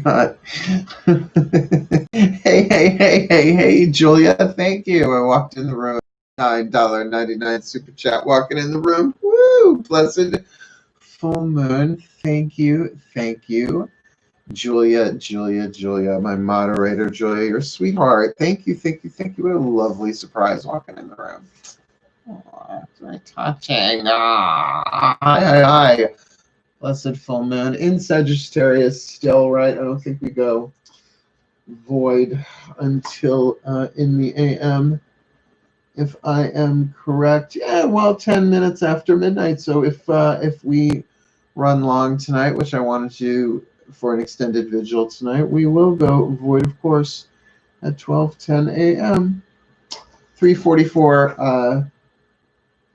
God. Hey, Julia, thank you. I walked in the room. $9.99 super chat walking in the room. Woo! Blessed full moon. Thank you. Julia, my moderator, Julia, you're a sweetheart. Thank you. What a lovely surprise walking in the room. Oh, that's very touching. Hi. Blessed full moon in Sagittarius still, right? I don't think we go void until in the AM, if I am correct. Yeah, well, 10 minutes after midnight. So if we run long tonight, which I wanted to for an extended vigil tonight, we will go void, of course, at 12:10 AM. 3:44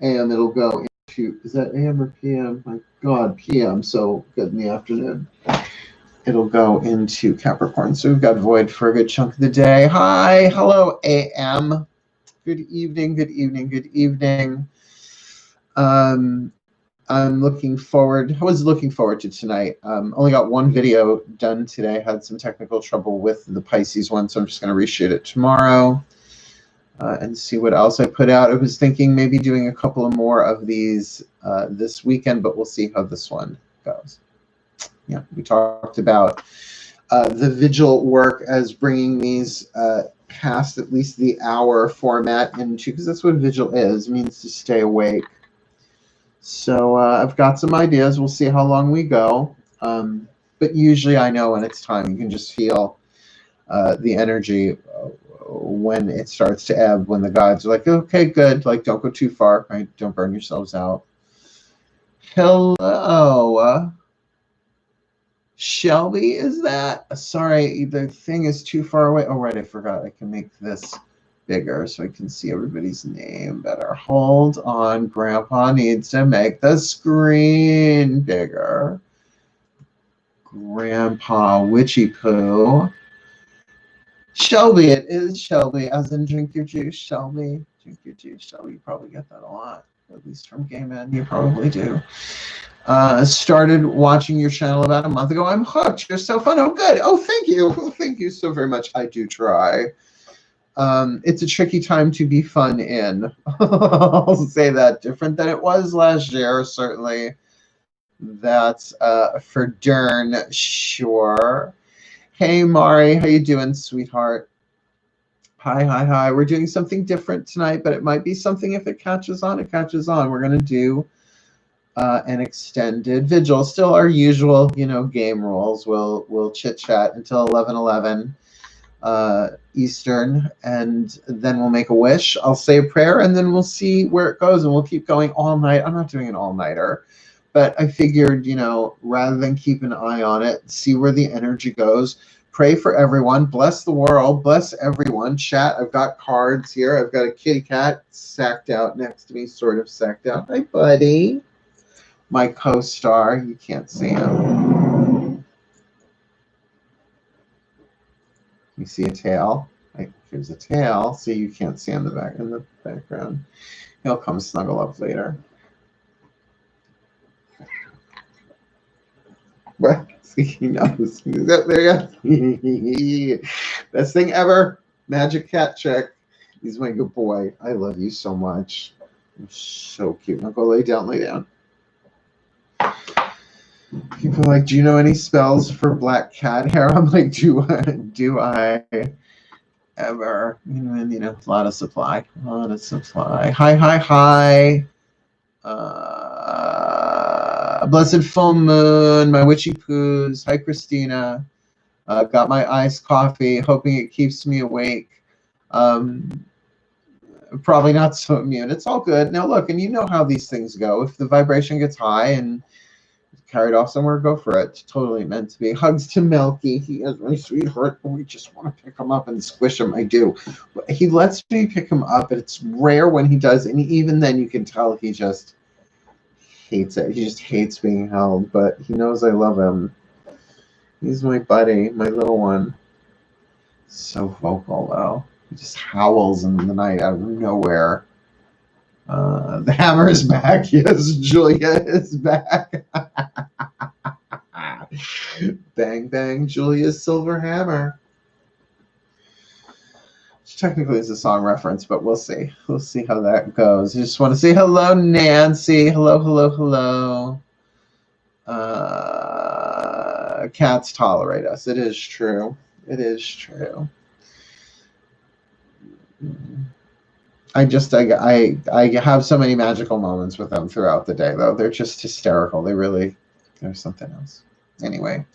AM it'll go into, is that AM or PM? My God, PM, so good in the afternoon. It'll go into Capricorn. So we've got void for a good chunk of the day. Hi, hello, AM. Good evening. I'm looking forward. I was looking forward to tonight. Only got one video done today. Had some technical trouble with the Pisces one, so I'm just going to reshoot it tomorrow and see what else I put out. I was thinking maybe doing a couple of more of these this weekend, but we'll see how this one goes. Yeah, we talked about the vigil work as bringing these past at least the hour format into, because that's what vigil is, means to stay awake. So I've got some ideas. We'll see how long we go. But usually I know when it's time. You can just feel the energy when it starts to ebb, when the gods are like, okay, good. Like, don't go too far, right? Don't burn yourselves out. Hello. Shelby, is that? Sorry, the thing is too far away. Oh, right, I forgot. I can make this bigger so I can see everybody's name better. Hold on, Grandpa needs to make the screen bigger. Grandpa Witchy Poo. Shelby, it is Shelby, as in drink your juice, Shelby. Drink your juice, Shelby. You probably get that a lot, at least from gay men. You probably do. Started watching your channel about a month ago. I'm hooked. You're so fun. Oh, good. Oh, thank you. Thank you so very much. I do try. It's a tricky time to be fun in. I'll say that. Different than it was last year, certainly. That's for darn sure. Hey, Mari. How you doing, sweetheart? Hi. We're doing something different tonight, but it might be something, if it catches on, it catches on. We're going to do an extended vigil. Still our usual, game rules. We'll chit-chat until 11:11 Eastern, and then we'll make a wish. I'll say a prayer, and then we'll see where it goes, and we'll keep going all night. I'm not doing an all-nighter, but I figured, rather than keep an eye on it, see where the energy goes. Pray for everyone. Bless the world. Bless everyone. Chat, I've got cards here. I've got a kitty cat sacked out next to me, sort of sacked out. Hi, buddy. My co-star. You can't see him. You see a tail? Here's a tail. See, you can't see in the background. He'll come snuggle up later. What? He knows. There you go. Best thing ever. Magic cat check. He's my good boy. I love you so much. You're so cute. Now go lay down. People are like, do you know any spells for black cat hair? I'm like, do I ever? A lot of supply. Hi. Blessed full moon, my witchy poos. Hi, Christina. Got my iced coffee, hoping it keeps me awake. Probably not so immune. It's all good. Now look, and you know how these things go. If the vibration gets high and carried off somewhere, go for it. It's totally meant to be. Hugs to Melky. He is my sweetheart. We just want to pick him up and squish him. I do. But he lets me pick him up, but it's rare when he does. And even then, you can tell he just hates it. He just hates being held. But he knows I love him. He's my buddy, my little one. So vocal, though. He just howls in the night out of nowhere. The hammer is back. Yes, Julia is back. Bang bang, Julia's silver hammer. Technically it's a song reference, but we'll see. We'll see how that goes. I just want to say hello, Nancy. Hello, hello, hello. Cats tolerate us. It is true. It is true. I have so many magical moments with them throughout the day, though. They're just hysterical. They're something else. Anyway,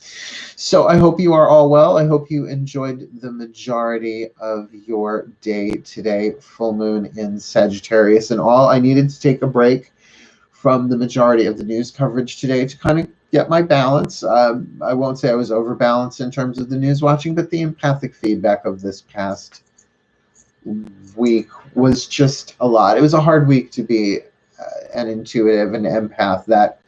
so I hope you are all well. I hope you enjoyed the majority of your day today, full moon in Sagittarius and all. I needed to take a break from the majority of the news coverage today to kind of get my balance. I won't say I was overbalanced in terms of the news watching, but the empathic feedback of this past week was just a lot. It was a hard week to be an intuitive and empath, that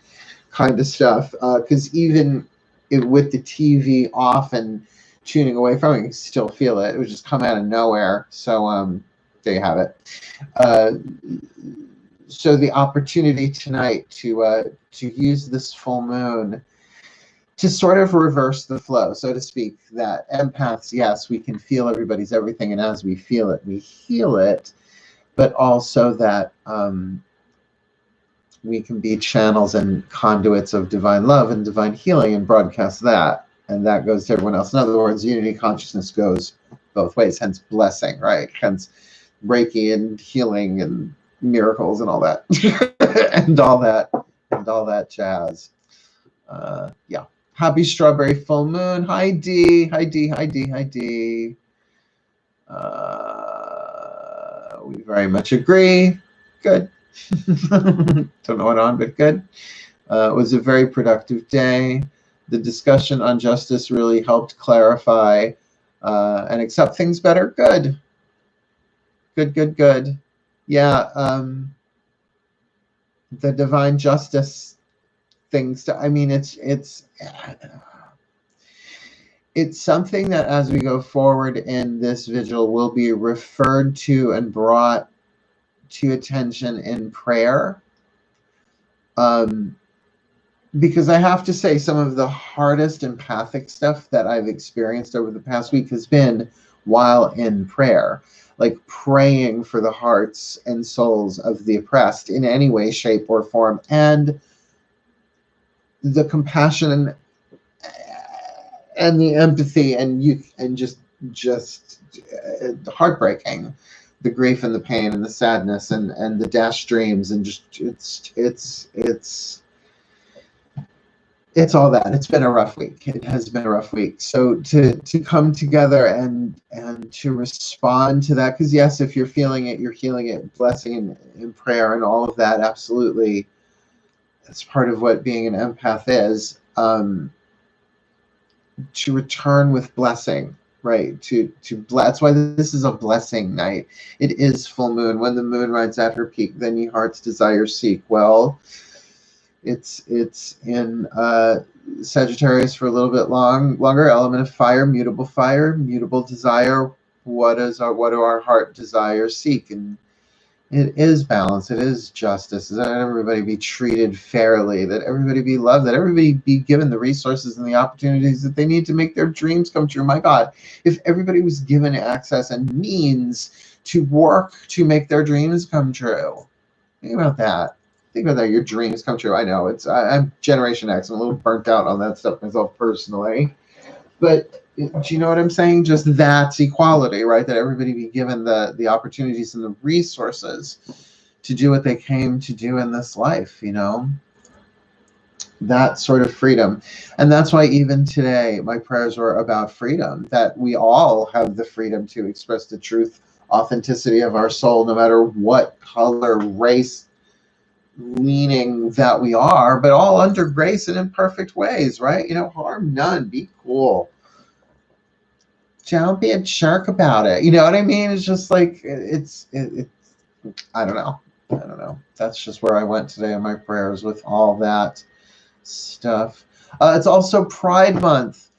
kind of stuff, because even with the TV off and tuning away from it, you can still feel it. It would just come out of nowhere. So there you have it. So the opportunity tonight to use this full moon to sort of reverse the flow, so to speak, that empaths, yes, we can feel everybody's everything, and as we feel it, we heal it, but also that we can be channels and conduits of divine love and divine healing and broadcast that, and that goes to everyone else. In other words, unity consciousness goes both ways, hence blessing, right? Hence Reiki and healing and miracles and all that and all that jazz. Yeah. Happy strawberry full moon. Hi D. Hi D. Hi D. Hi D. We very much agree. Good. Don't know what on, but good. It was a very productive day. The discussion on justice really helped clarify and accept things better. Good. Good. Yeah. The divine justice things. I mean, it's something that as we go forward in this vigil will be referred to and brought to attention in prayer. Because I have to say, some of the hardest empathic stuff that I've experienced over the past week has been while in prayer, like praying for the hearts and souls of the oppressed in any way, shape, or form, and the compassion and the empathy and just heartbreaking, the grief and the pain and the sadness and the dashed dreams, and just it's all that. It's been a rough week. It has been a rough week. So to come together and to respond to that, because yes, if you're feeling it, you're healing it, blessing and prayer and all of that, absolutely. That's part of what being an empath is. To return with blessing, right? That's why this is a blessing night. It is full moon. When the moon rides at her peak, then ye heart's desire seek. Well, it's in Sagittarius for a little bit longer. Element of fire, mutable desire. What do our heart desires seek? And it is balance. It is justice. That everybody be treated fairly, that everybody be loved, that everybody be given the resources and the opportunities that they need to make their dreams come true. My God, if everybody was given access and means to work to make their dreams come true. Think about that. Your dreams come true. I know I'm Generation X. I'm a little burnt out on that stuff myself personally. But do you know what I'm saying? Just that's equality, right? That everybody be given the opportunities and the resources to do what they came to do in this life, that sort of freedom. And that's why even today, my prayers were about freedom, that we all have the freedom to express the truth, authenticity of our soul, no matter what color, race, leaning that we are, but all under grace and in perfect ways, right? Harm none, be cool. Don't be a jerk about it. You know what I mean? It's just like, I don't know. That's just where I went today in my prayers with all that stuff. It's also Pride Month.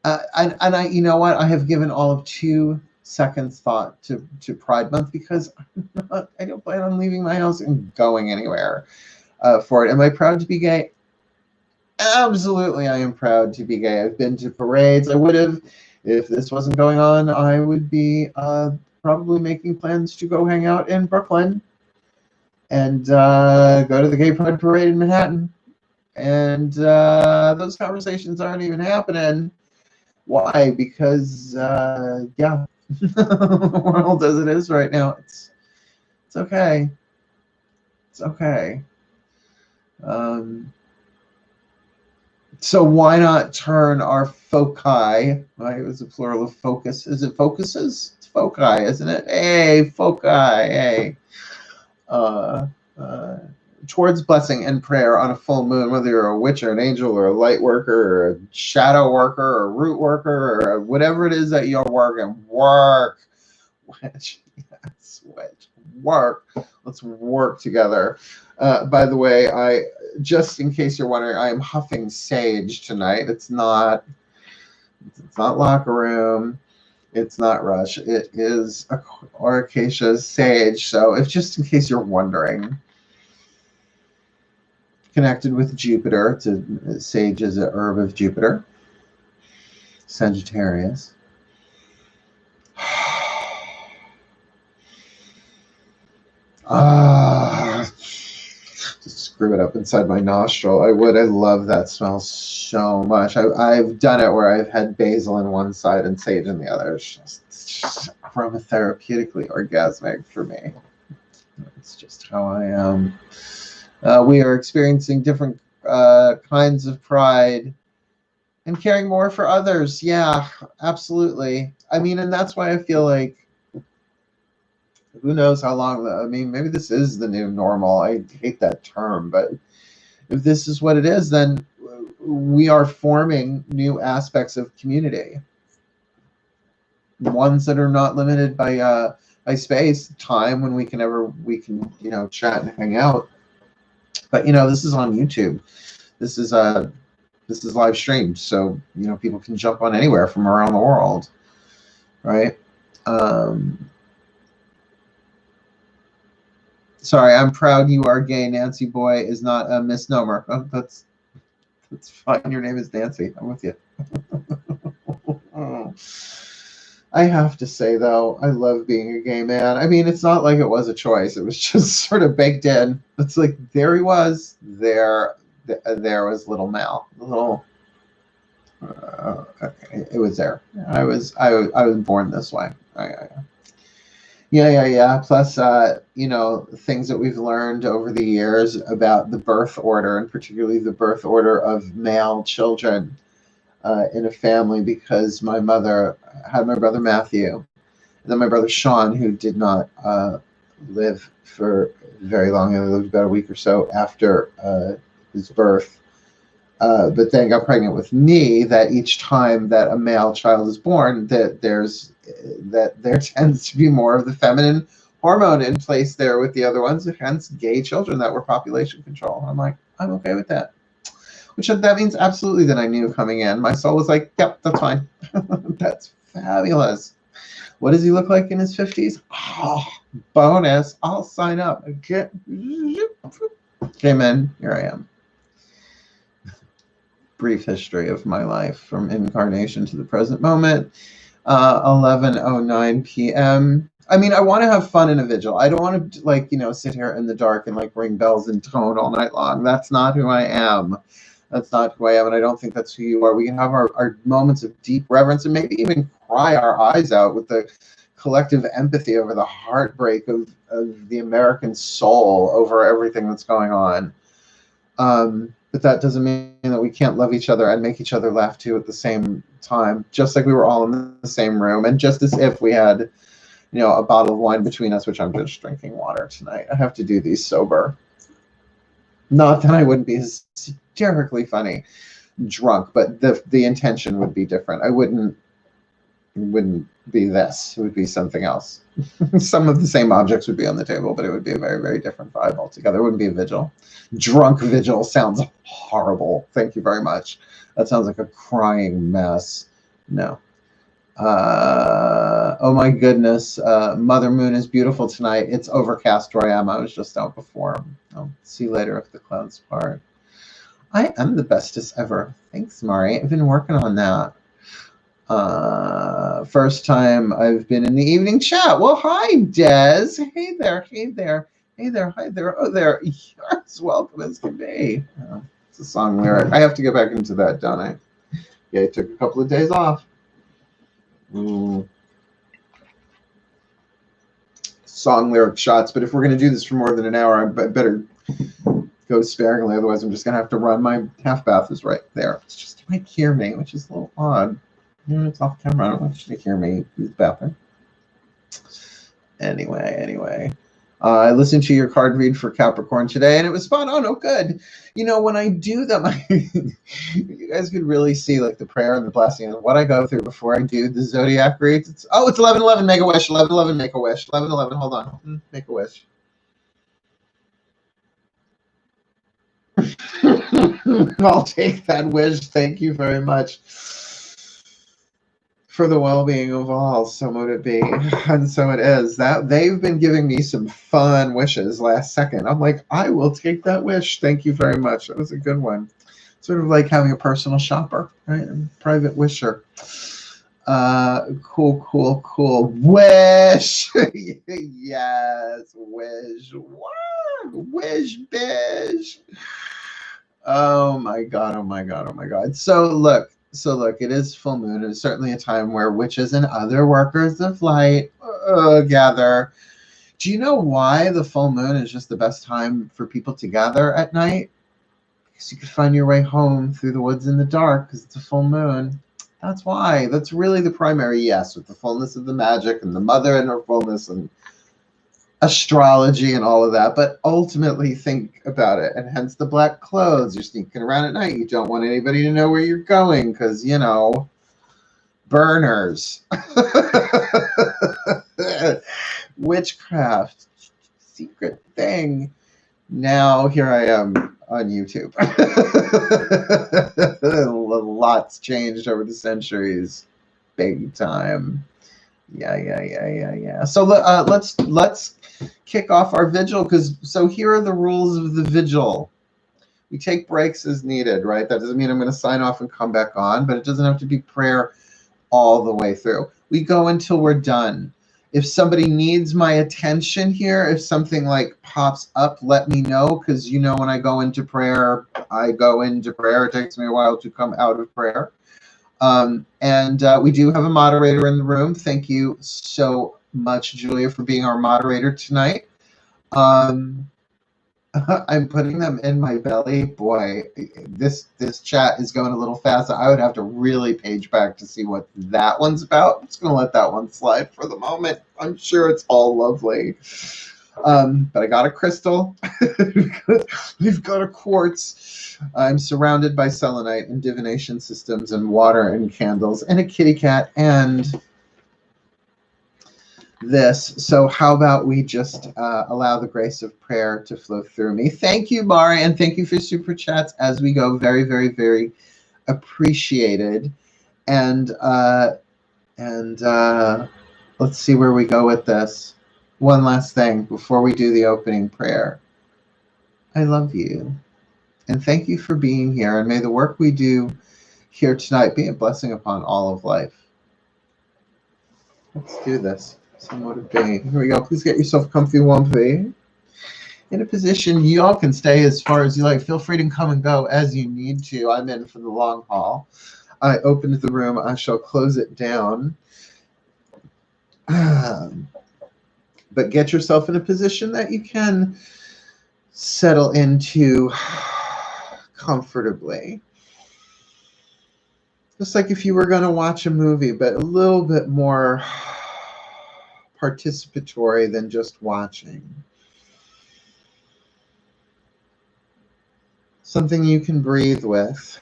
And I, you know what? I have given all of 2 seconds thought to Pride Month, because I don't plan on leaving my house and going anywhere for it. Am I proud to be gay? Absolutely, I am proud to be gay. I've been to parades. I would have, if this wasn't going on, I would be probably making plans to go hang out in Brooklyn and go to the Gay Pride Parade in Manhattan. And those conversations aren't even happening. Why? Because, yeah, the world as it is right now, it's okay. It's okay. So why not turn our foci, right? It was a plural of focus. Is it focuses? It's foci, isn't it? Hey, foci, hey. Towards blessing and prayer on a full moon, whether you're a witch or an angel or a light worker or a shadow worker or a root worker or whatever it is that you're working. Work. Witch. Yes, witch. Work. Let's work together. By the way, just in case you're wondering, I am huffing sage tonight. It's not locker room. It's not rush. It is Acacia sage. So if just in case you're wondering, connected with Jupiter, sage is a herb of Jupiter. Sagittarius. Just screw it up inside my nostril. I would. I love that smell so much. I've done it where I've had basil in one side and sage in the other. It's just aromatherapeutically orgasmic for me. It's just how I am. We are experiencing different kinds of pride and caring more for others. Yeah, absolutely. I mean, and that's why I feel like, who knows how long, I mean, maybe this is the new normal. I hate that term, but if this is what it is, then we are forming new aspects of community. Ones that are not limited by space, time, when we can, you know, chat and hang out. But, you know, this is on YouTube. This is live streamed, so, you know, people can jump on anywhere from around the world, right? Sorry, I'm proud you are gay. Nancy Boy is not a misnomer. Oh, that's fine. Your name is Nancy. I'm with you. I have to say, though, I love being a gay man. I mean, it's not like it was a choice. It was just sort of baked in. It's like, there he was. There was little Mal. It was there. I was born this way. Yeah. Plus, you know, things that we've learned over the years about the birth order, and particularly the birth order of male children in a family, because my mother had my brother Matthew, and then my brother Sean, who did not live for very long. He lived about a week or so after his birth. But then got pregnant with me. That each time that a male child is born, that there tends to be more of the feminine hormone in place there with the other ones, hence gay children that were population control. I'm like, I'm okay with that. Which that means absolutely that I knew coming in. My soul was like, yep, that's fine. That's fabulous. What does he look like in his 50s? Oh, bonus. I'll sign up. Came in. Here I am. Brief history of my life from incarnation to the present moment. 11:09 p.m. I mean, I want to have fun in a vigil. I don't want to, like, you know, sit here in the dark and like ring bells and tone all night long. That's not who I am. That's not who I am, and I don't think that's who you are. We can have our moments of deep reverence and maybe even cry our eyes out with the collective empathy over the heartbreak of the American soul over everything that's going on. But that doesn't mean that we can't love each other and make each other laugh too at the same time, just like we were all in the same room, and just as if we had, you know, a bottle of wine between us, which I'm just drinking water tonight. I have to do these sober. Not that I wouldn't be hysterically funny drunk, but the intention would be different. It wouldn't be this. It would be something else. Some of the same objects would be on the table, but it would be a very, very different vibe altogether. It wouldn't be a vigil. Drunk vigil sounds horrible. Thank you very much. That sounds like a crying mess. No. Oh my goodness. Mother Moon is beautiful tonight. It's overcast where I am. I was just out before. I'll see you later if the clouds part. I am the bestest ever. Thanks, Mari. I've been working on that. First time I've been in the evening chat. Well, hi, Des. Hey there, hey there, hey there, hi there. Oh, there. You're as welcome as can be. Oh, it's a song lyric. I have to get back into that, don't I? Yeah, I took a couple of days off. Song lyric shots, but if we're going to do this for more than an hour, I better go sparingly. Otherwise, I'm just going to have to run. My half bath is right there. It's just you might hear me, which is a little odd. It's off camera. I don't want you to hear me use the bathroom. Anyway. I listened to your card read for Capricorn today, and it was fun. Oh, no, good. You know, when I do them, you guys could really see, like, the prayer and the blessing and what I go through before I do the zodiac reads. It's 11/11, make a wish. 11/11, make a wish. 11/11, hold on. Make a wish. I'll take that wish. Thank you very much. For the well-being of all, so mote it be, and so it is. That they've been giving me some fun wishes last second. I'm like, I will take that wish. Thank you very much. That was a good one. Sort of like having a personal shopper, right? A private wisher. Cool. Wish. Yes, wish. What? Wish, bish. Oh my god. So look, it is full moon. It is certainly a time where witches and other workers of light gather. Do you know why the full moon is just the best time for people to gather at night? Because you could find your way home through the woods in the dark because it's a full moon. That's why. That's really the primary, yes, with the fullness of the magic and the mother and her fullness and astrology and all of that, but ultimately think about it, and hence the black clothes. You're sneaking around at night. You don't want anybody to know where you're going because, you know, burners. Witchcraft. Secret thing. Now here I am on YouTube. Lots changed over the centuries. Big time. Yeah. So let's kick off our vigil, because here are the rules of the vigil. We take breaks as needed, right? That doesn't mean I'm going to sign off and come back on, but it doesn't have to be prayer all the way through. We go until we're done. If somebody needs my attention here, if something like pops up, let me know, because you know when I go into prayer, I go into prayer. It takes me a while to come out of prayer. We do have a moderator in the room. Thank you so much, Julia, for being our moderator tonight. I'm putting them in my belly. Boy, this chat is going a little fast. I would have to really page back to see what that one's about. I'm just going to let that one slide for the moment. I'm sure it's all lovely. But I got a crystal. We've got a quartz. I'm surrounded by selenite and divination systems and water and candles and a kitty cat and this. So how about we just allow the grace of prayer to flow through me. Thank you, Mari, and thank you for super chats as we go. Very, very, very appreciated. And let's see where we go with this. One last thing before we do the opening prayer. I love you. And thank you for being here. And may the work we do here tonight be a blessing upon all of life. Let's do this. Somewhat of being. Here we go. Please get yourself comfy, Wumpy. In a position, you all can stay as far as you like. Feel free to come and go as you need to. I'm in for the long haul. I opened the room. I shall close it down. But get yourself in a position that you can settle into comfortably. Just like if you were going to watch a movie, but a little bit more participatory than just watching. Something you can breathe with.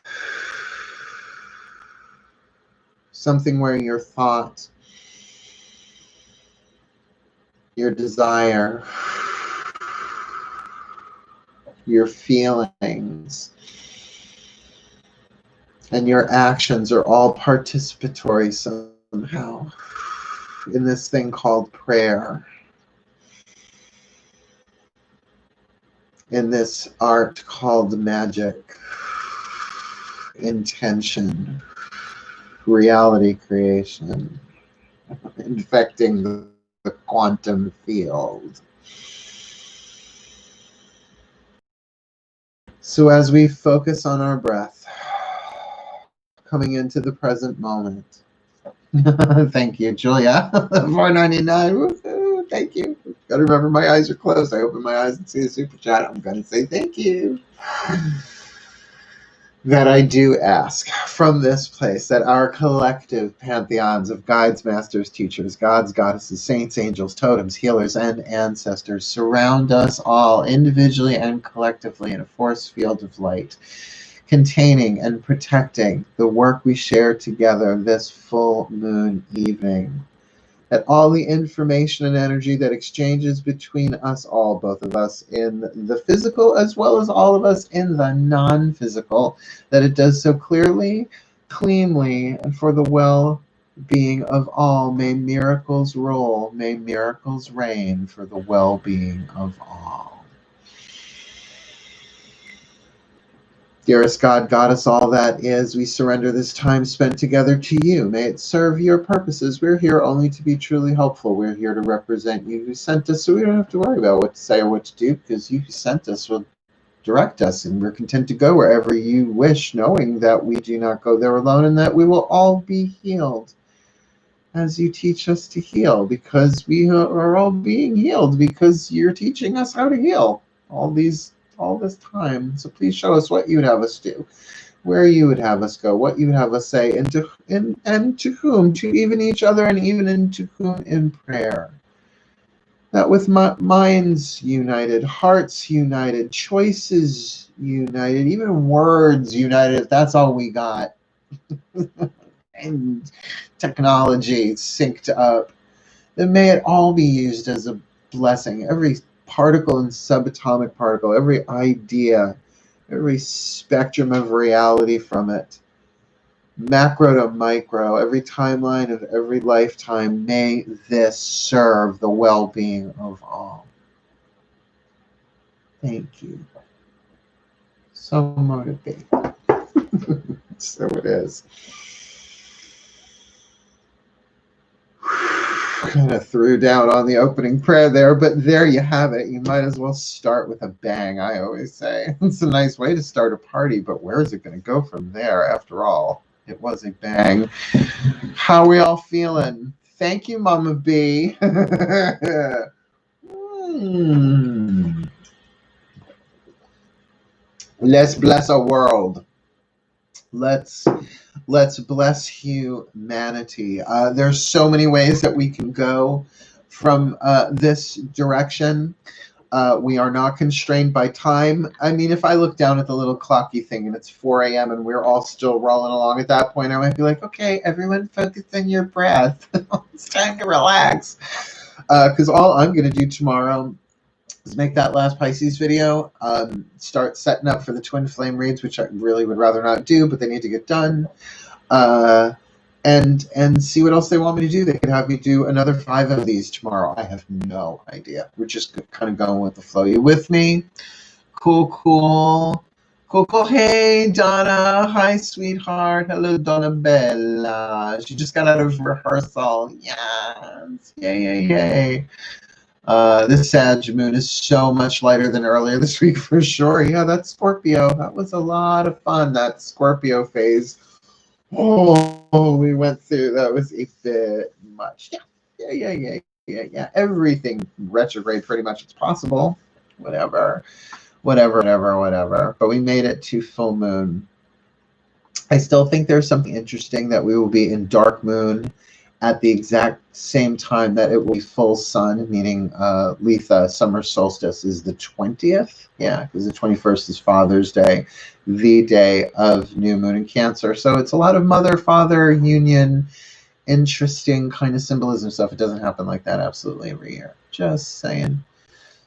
Something where your thought, your desire, your feelings, and your actions are all participatory somehow in this thing called prayer, in this art called magic. intention, reality creation, infecting the quantum field. So as we focus on our breath, coming into the present moment. Thank you, Julia. $4.99. Thank you. Gotta remember my eyes are closed. I open my eyes and see the super chat. I'm gonna say thank you. That I do ask from this place that our collective pantheons of guides, masters, teachers, gods, goddesses, saints, angels, totems, healers, and ancestors surround us all individually and collectively in a force field of light, containing and protecting the work we share together this full moon evening. That all the information and energy that exchanges between us all, both of us in the physical as well as all of us in the non-physical, that it does so clearly, cleanly, and for the well-being of all. May miracles roll, may miracles reign for the well-being of all. Dearest God, Goddess, all that is, we surrender this time spent together to you. May it serve your purposes. We're here only to be truly helpful. We're here to represent you who sent us, so we don't have to worry about what to say or what to do, because you who sent us will direct us, and we're content to go wherever you wish, knowing that we do not go there alone and that we will all be healed as you teach us to heal, because we are all being healed, because you're teaching us how to heal all this time. So please show us what you would have us do, where you would have us go, what you would have us say, and to whom, to even each other, and even into whom in prayer. That with minds united, hearts united, choices united, even words united, if that's all we got, and technology synced up, then may it all be used as a blessing. Every particle and subatomic particle, every idea, every spectrum of reality from it, macro to micro, every timeline of every lifetime, may this serve the well-being of all. Thank you. So motivating. So it is. Kind of threw down on the opening prayer there, but there you have it. You might as well start with a bang, I always say. It's a nice way to start a party, but where is it going to go from there? After all, it was a bang. How are we all feeling? Thank you, Mama B. Let's bless our world. Let's bless humanity. There's so many ways that we can go from this direction. We are not constrained by time. I mean, if I look down at the little clocky thing and it's 4 a.m. and we're all still rolling along at that point, I might be like, okay, everyone focus on your breath. It's time to relax. Because all I'm going to do tomorrow is make that last Pisces video, start setting up for the twin flame reads, which I really would rather not do, but they need to get done, and see what else they want me to do. They could have me do another 5 of these tomorrow. I have no idea. We're just kind of going with the flow. You with me? Cool. Hey, Donna. Hi, sweetheart. Hello, Donna Bella. She just got out of rehearsal. Yes. Yay. This Sag moon is so much lighter than earlier this week for sure. Yeah, that's Scorpio. That was a lot of fun, that Scorpio phase. Oh, we went through. That was a bit much. Yeah. Everything retrograde pretty much as possible. Whatever. But we made it to full moon. I still think there's something interesting that we will be in dark moon at the exact same time that it will be full sun, meaning Letha, summer solstice, is the 20th. Yeah, because the 21st is Father's Day, the day of new moon in Cancer. So it's a lot of mother-father union, interesting kind of symbolism stuff. It doesn't happen like that absolutely every year. Just saying.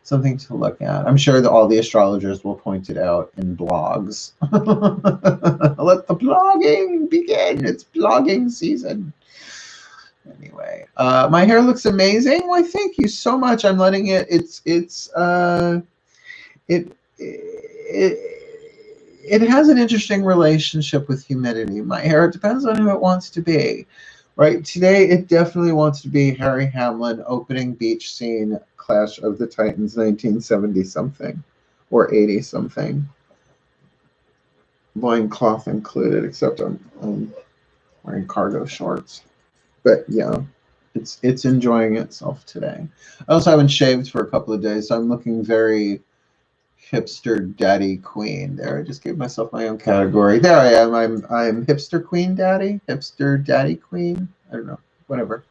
Something to look at. I'm sure that all the astrologers will point it out in blogs. Let the blogging begin. It's blogging season. Anyway, my hair looks amazing. Why, thank you so much. I'm letting it. it has an interesting relationship with humidity. My hair, it depends on who it wants to be. Right, today it definitely wants to be Harry Hamlin opening beach scene, Clash of the Titans, 1970 something or 80 something. Loincloth included, except I'm wearing cargo shorts. But yeah, it's enjoying itself today. I also haven't shaved for a couple of days, so I'm looking very hipster daddy queen. There, I just gave myself my own category. There I am. I'm hipster queen daddy, hipster daddy queen. I don't know, whatever.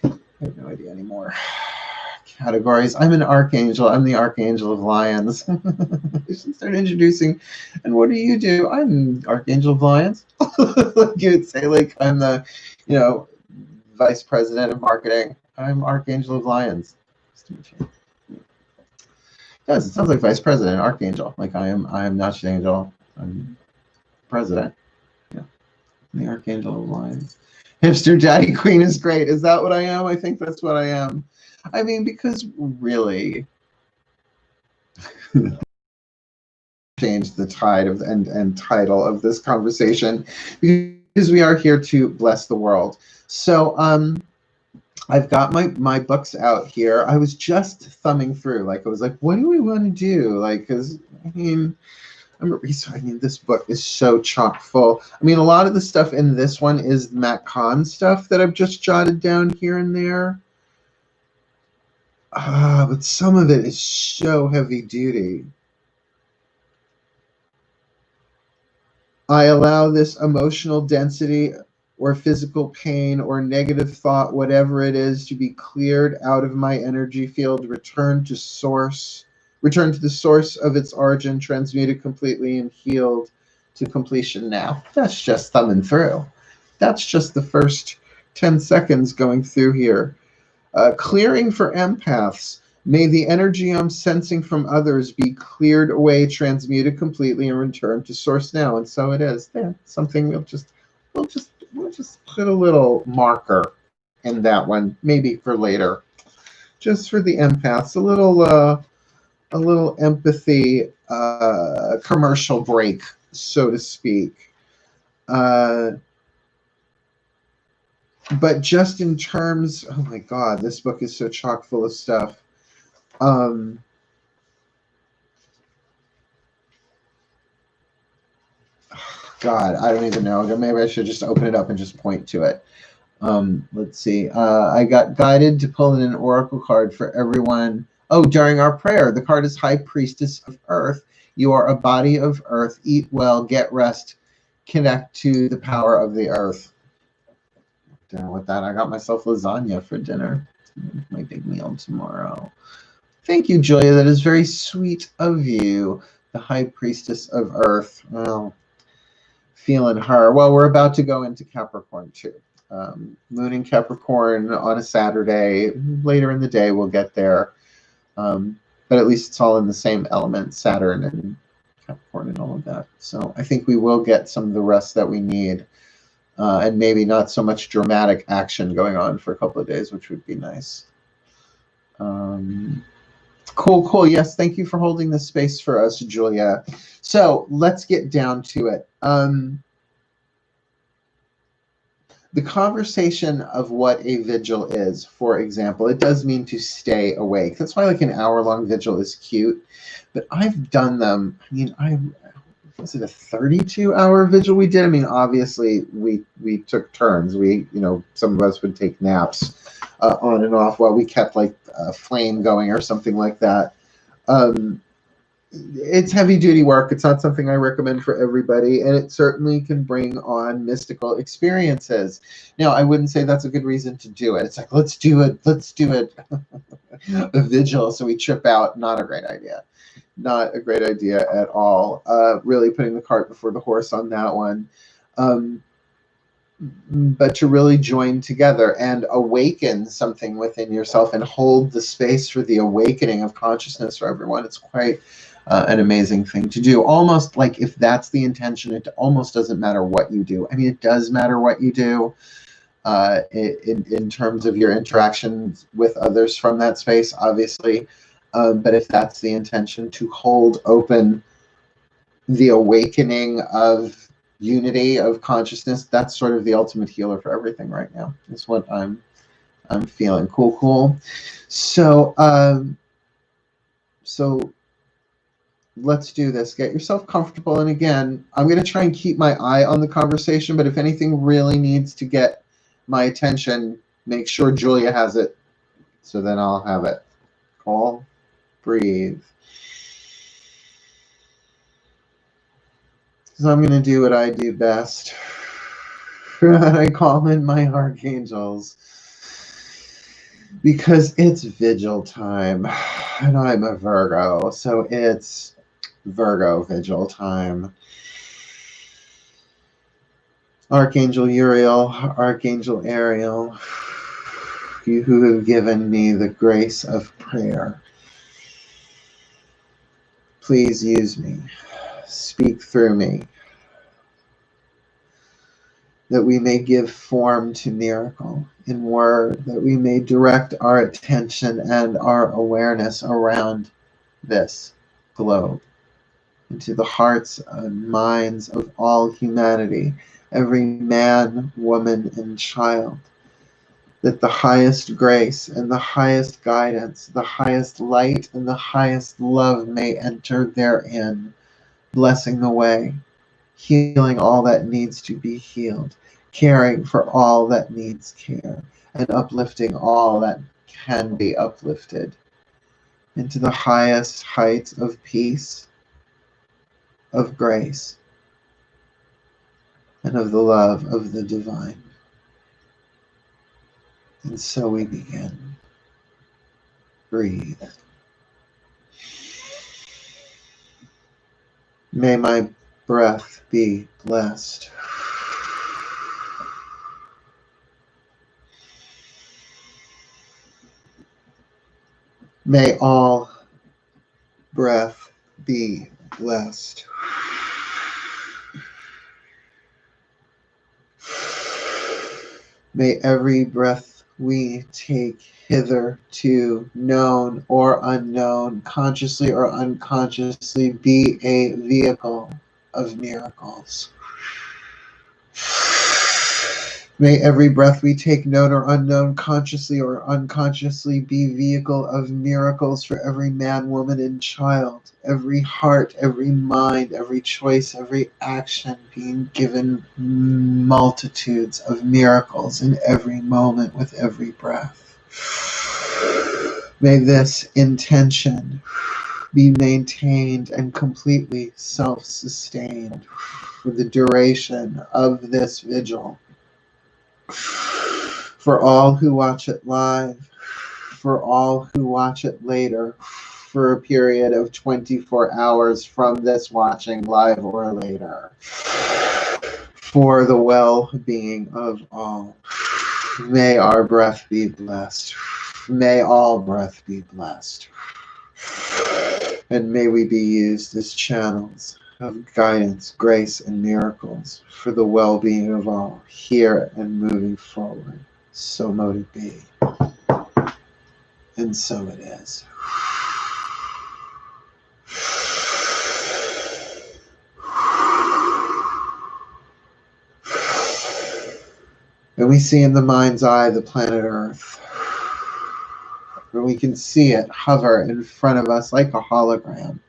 I have no idea anymore. Categories. I'm an archangel. I'm the archangel of Lyons. I should start introducing. And what do you do? I'm archangel of Lyons. Like you would say, like I'm the, vice president of marketing. I'm archangel of Lyons. Yes, it sounds like vice president, archangel. Like I am not an angel. I'm president. Yeah, I'm the archangel of Lyons. Hipster daddy queen is great. Is that what I am? I think that's what I am. I mean, because really, change the tide of and title of this conversation, because we are here to bless the world. So I've got my books out here. I was just thumbing through, like I was like, what do we want to do? Like, because I mean, this book is so chock full. I mean, a lot of the stuff in this one is Matt Kahn stuff that I've just jotted down here and there. But some of it is so heavy duty. I allow this emotional density or physical pain or negative thought, whatever it is, to be cleared out of my energy field, return to the source of its origin, transmuted completely and healed to completion now. That's just thumbing through. That's just the first 10 seconds going through here. Clearing for empaths. May the energy I'm sensing from others be cleared away, transmuted completely, and returned to source now. And so it is. There, something we'll just put a little marker in that one, maybe for later, just for the empaths. A little empathy commercial break, so to speak. But just in terms, oh my God, this book is so chock full of stuff. God, I don't even know. Maybe I should just open it up and just point to it. Let's see. I got guided to pull in an oracle card for everyone. Oh, during our prayer, the card is High Priestess of Earth. You are a body of earth. Eat well, get rest, connect to the power of the earth. With that, I got myself lasagna for dinner. My big meal tomorrow. Thank you, Julia. That is very sweet of you. The High Priestess of Earth. Well, feeling her. Well, we're about to go into Capricorn too. Moon in Capricorn on a Saturday. Later in the day, we'll get there. But at least it's all in the same element, Saturn and Capricorn and all of that. So I think we will get some of the rest that we need. And maybe not so much dramatic action going on for a couple of days, which would be nice. Cool. Yes, thank you for holding this space for us, Julia. So let's get down to it. The conversation of what a vigil is, for example, it does mean to stay awake. That's why like an hour-long vigil is cute. But I've done them. I mean, was it a 32-hour vigil we did? I mean, obviously we took turns. Some of us would take naps on and off while we kept like a flame going or something like that. It's heavy duty work. It's not something I recommend for everybody, and it certainly can bring on mystical experiences. Now, I wouldn't say that's a good reason to do it. It's like, let's do it. A vigil so we trip out. Not a great idea. Not a great idea at all. Really putting the cart before the horse on that one. But to really join together and awaken something within yourself and hold the space for the awakening of consciousness for everyone. It's quite an amazing thing to do. Almost like if that's the intention, it almost doesn't matter what you do. I mean, it does matter what you do in terms of your interactions with others from that space, obviously. But if that's the intention, to hold open the awakening of unity of consciousness. That's sort of the ultimate healer for everything right now. Is what I'm feeling. Cool, cool. So so let's do this. Get yourself comfortable. And again, I'm going to try and keep my eye on the conversation, but if anything really needs to get my attention, make sure Julia has it, so then I'll have it. Call, breathe. So I'm going to do what I do best. I call in my archangels because it's vigil time and I'm a Virgo, so it's Virgo vigil time. Archangel Uriel, Archangel Ariel, you who have given me the grace of prayer, please use me, speak through me, that we may give form to miracle in word, that we may direct our attention and our awareness around this globe into the hearts and minds of all humanity, every man, woman, and child, that the highest grace and the highest guidance, the highest light and the highest love may enter therein, blessing the way, healing all that needs to be healed, caring for all that needs care, and uplifting all that can be uplifted into the highest heights of peace, of grace, and of the love of the divine. And so we begin. Breathe. May my breath be blessed. May all breath be blessed. May every breath we take hitherto, known or unknown, consciously or unconsciously, be a vehicle of miracles. May every breath we take, known or unknown, consciously or unconsciously, be vehicle of miracles for every man, woman, and child, every heart, every mind, every choice, every action, being given multitudes of miracles in every moment with every breath. May this intention be maintained and completely self-sustained for the duration of this vigil. For all who watch it live, for all who watch it later, for a period of 24 hours from this watching live or later, for the well-being of all. May our breath be blessed. May all breath be blessed. And may we be used as channels of guidance, grace, and miracles for the well-being of all, here and moving forward. So mote it be. And so it is. And we see in the mind's eye the planet Earth. And we can see it hover in front of us like a hologram.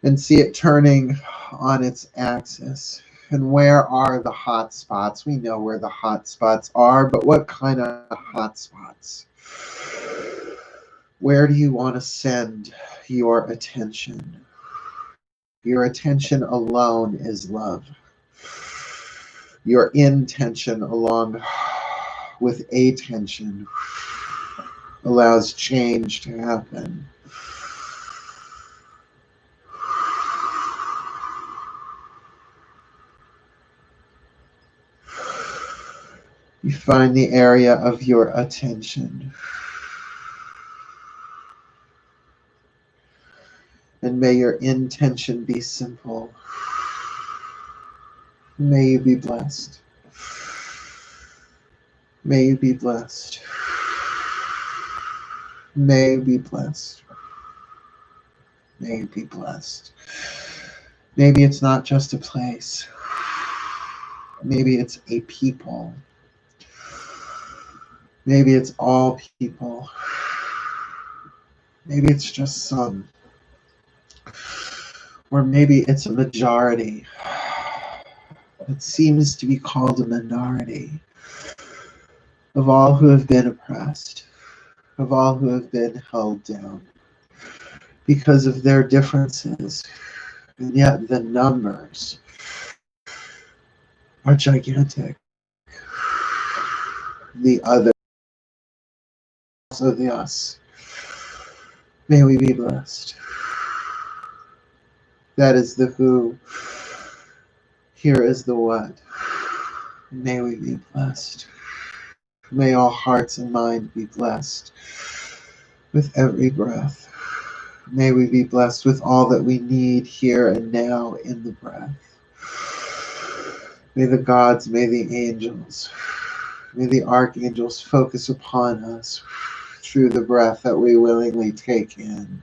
And see it turning on its axis. And where are the hot spots? We know where the hot spots are, but what kind of hot spots? Where do you want to send your attention? Your attention alone is love. Your intention along with attention allows change to happen. You find the area of your attention. And may your intention be simple. May you be blessed. May you be blessed. May you be blessed. May you be blessed. Maybe it's not just a place. Maybe it's a people. Maybe it's all people. Maybe it's just some. Or maybe it's a majority. It seems to be called a minority of all who have been oppressed, of all who have been held down because of their differences. And yet the numbers are gigantic. The other, also the us. May we be blessed. That is the who. Here is the what. May we be blessed. May all hearts and minds be blessed with every breath. May we be blessed with all that we need here and now in the breath. May the gods, may the angels, may the archangels focus upon us through the breath that we willingly take in.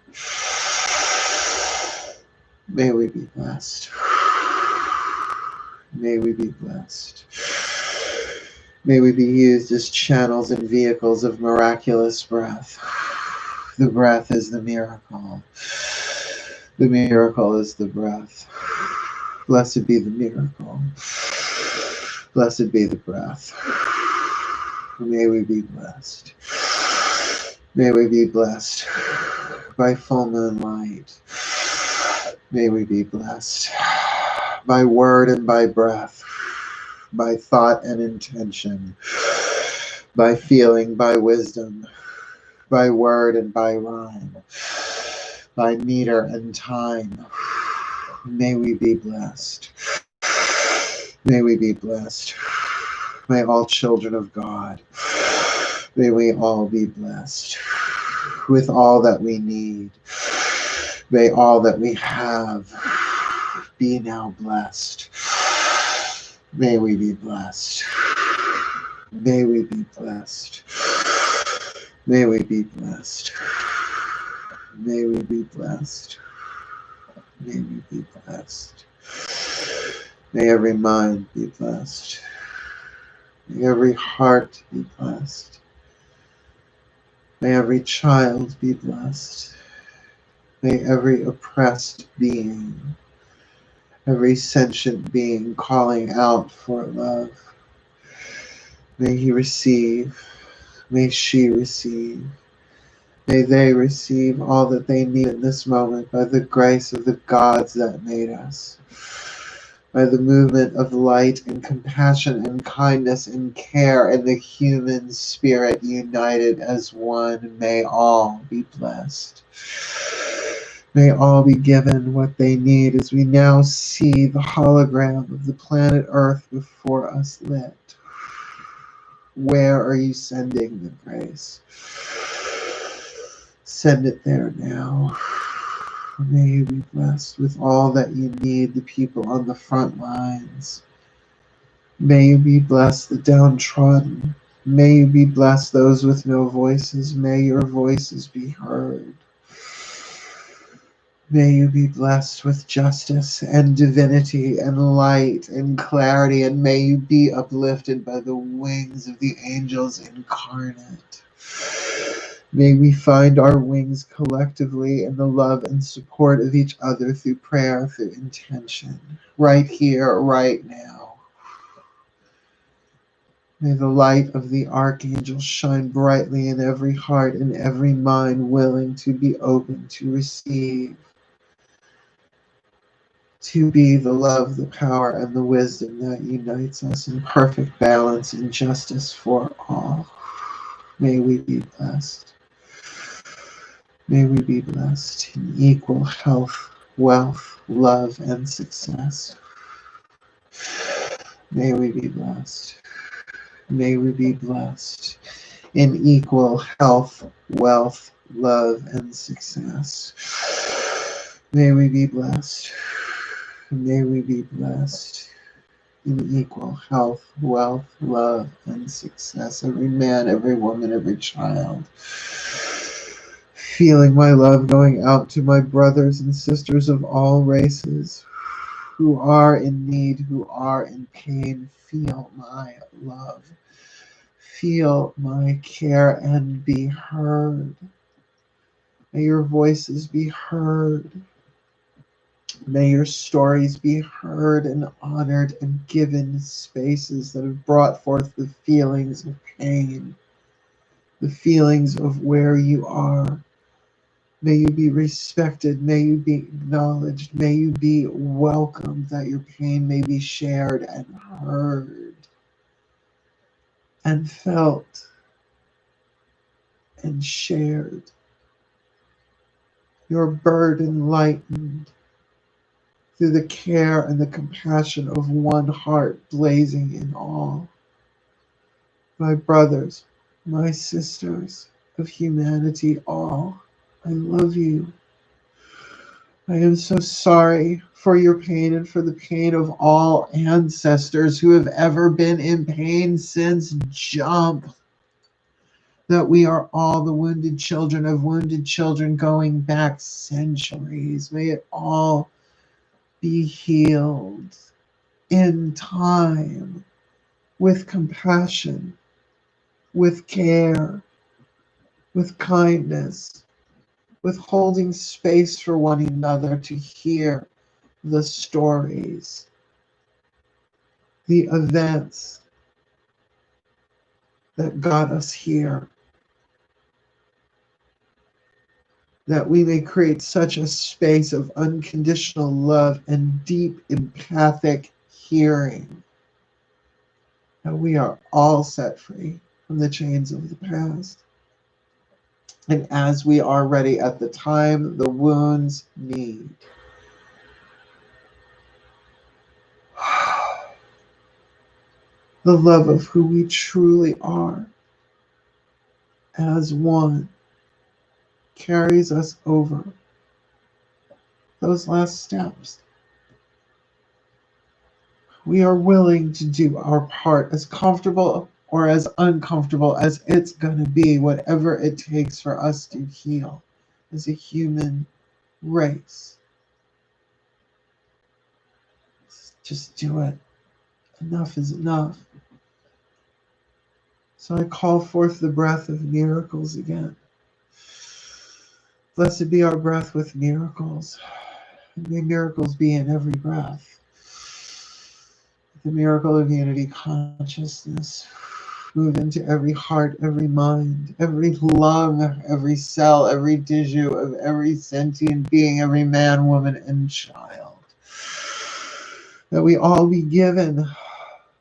May we be blessed. May we be blessed. May we be used as channels and vehicles of miraculous breath. The breath is the miracle. The miracle is the breath. Blessed be the miracle. Blessed be the breath. May we be blessed. May we be blessed by full moon light. May we be blessed by word and by breath, by thought and intention, by feeling, by wisdom, by word and by rhyme, by meter and time. May we be blessed. May we be blessed. May all children of God, may we all be blessed with all that we need. May all that we have be now blessed. May we be blessed. May we be blessed. May we be blessed. May we be blessed. May we be blessed. May every mind be blessed. May every heart be blessed. May every child be blessed. May every oppressed being, every sentient being calling out for love, may he receive, may she receive, may they receive all that they need in this moment by the grace of the gods that made us, by the movement of light and compassion and kindness and care and the human spirit united as one. May all be blessed. May all be given what they need as we now see the hologram of the planet Earth before us lit. Where are you sending the grace? Send it there now. May you be blessed with all that you need, the people on the front lines. May you be blessed, the downtrodden. May you be blessed, those with no voices. May your voices be heard. May you be blessed with justice and divinity and light and clarity, and may you be uplifted by the wings of the angels incarnate. May we find our wings collectively in the love and support of each other through prayer, through intention, right here, right now. May the light of the archangel shine brightly in every heart and every mind willing to be open to receive, to be the love, the power, and the wisdom that unites us in perfect balance and justice for all. May we be blessed. May we be blessed in equal health, wealth, love, and success. May we be blessed. May we be blessed in equal health, wealth, love, and success. May we be blessed. May we be blessed in equal health, wealth, love, and success. Every man, every woman, every child. Feeling my love going out to my brothers and sisters of all races who are in need, who are in pain. Feel my love. Feel my care and be heard. May your voices be heard. May your stories be heard and honored and given spaces that have brought forth the feelings of pain, the feelings of where you are. May you be respected. May you be acknowledged. May you be welcomed, that your pain may be shared and heard and felt and shared. Your burden lightened through the care and the compassion of one heart blazing in all. My brothers, my sisters of humanity all, I love you. I am so sorry for your pain and for the pain of all ancestors who have ever been in pain since jump. That we are all the wounded children of wounded children going back centuries. May it all be healed in time, with compassion, with care, with kindness, with holding space for one another to hear the stories, the events that got us here, that we may create such a space of unconditional love and deep empathic hearing, that we are all set free from the chains of the past. And as we are ready at the time the wounds need, the love of who we truly are as one carries us over those last steps. We are willing to do our part, as comfortable or as uncomfortable as it's going to be, whatever it takes for us to heal as a human race. Just do it. Enough is enough. So I call forth the breath of miracles again. Blessed be our breath with miracles. And may miracles be in every breath. The miracle of unity consciousness move into every heart, every mind, every lung, every cell, every tissue of every sentient being, every man, woman, and child. That we all be given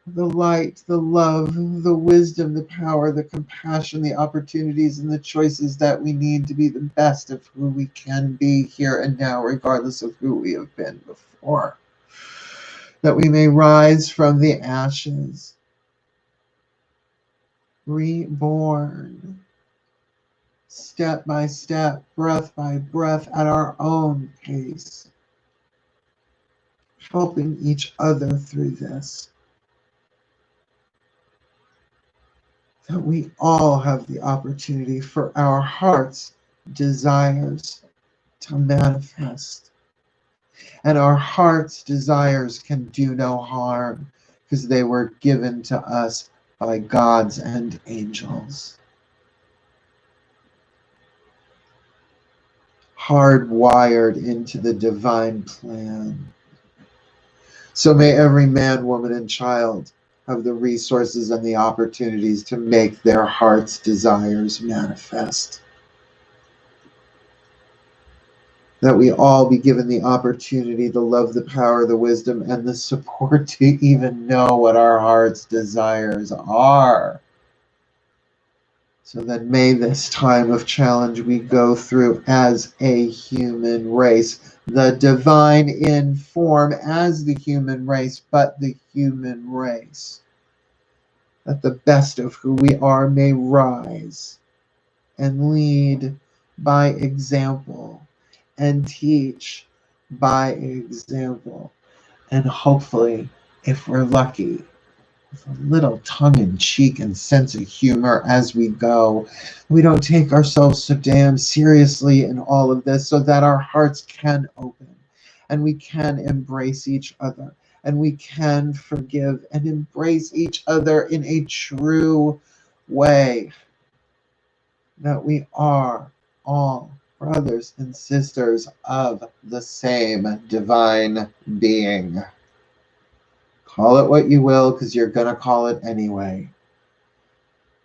the light, the love, the wisdom, the power, the compassion, the opportunities, and the choices that we need to be the best of who we can be here and now, regardless of who we have been before. That we may rise from the ashes, reborn, step by step, breath by breath, at our own pace, helping each other through this. That we all have the opportunity for our heart's desires to manifest. And our heart's desires can do no harm because they were given to us by gods and angels. Hardwired into the divine plan. So may every man, woman, and child have the resources and the opportunities to make their heart's desires manifest. That we all be given the opportunity to love, the power, the wisdom, and the support to even know what our heart's desires are. So that may this time of challenge we go through as a human race, the divine in form as the human race, but the human race. That the best of who we are may rise and lead by example and teach by example. And hopefully, if we're lucky, with a little tongue-in-cheek and sense of humor as we go. We don't take ourselves so damn seriously in all of this, so that our hearts can open and we can embrace each other and we can forgive and embrace each other in a true way, that we are all brothers and sisters of the same divine being. Call it what you will, because you're going to call it anyway.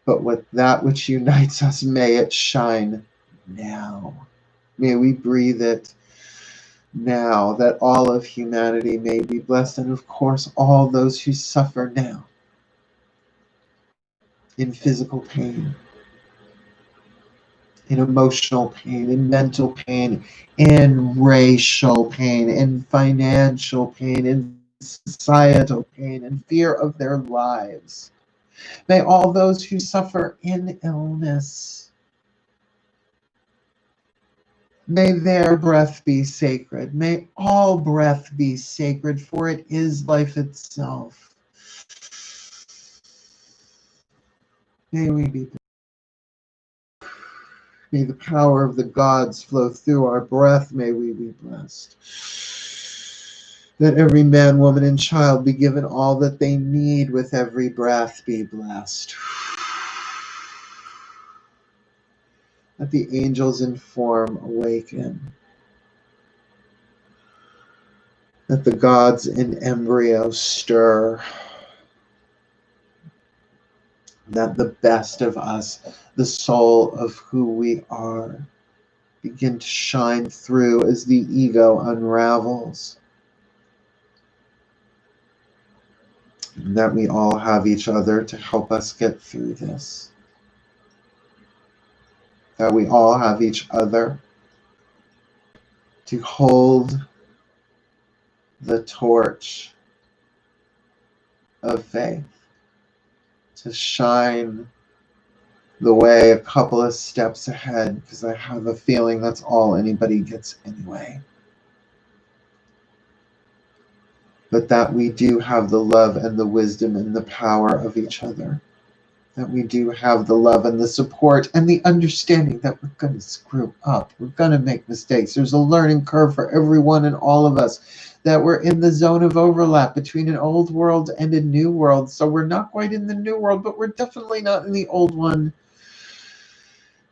But with that which unites us, may it shine now. May we breathe it now, that all of humanity may be blessed, and of course all those who suffer now in physical pain, in emotional pain, in mental pain, in racial pain, in financial pain, in societal pain, in fear of their lives. May all those who suffer in illness, may their breath be sacred. May all breath be sacred, for it is life itself. May we be blessed. May the power of the gods flow through our breath. May we be blessed. That every man, woman, and child be given all that they need with every breath. Be blessed. That the angels in form awaken. That the gods in embryo stir. That the best of us, the soul of who we are, begin to shine through as the ego unravels. And that we all have each other to help us get through this. That we all have each other to hold the torch of faith, to shine the way a couple of steps ahead, because I have a feeling that's all anybody gets anyway. But that we do have the love and the wisdom and the power of each other. That we do have the love and the support and the understanding that we're going to screw up. We're going to make mistakes. There's a learning curve for everyone and all of us. That we're in the zone of overlap between an old world and a new world. So we're not quite in the new world, but we're definitely not in the old one.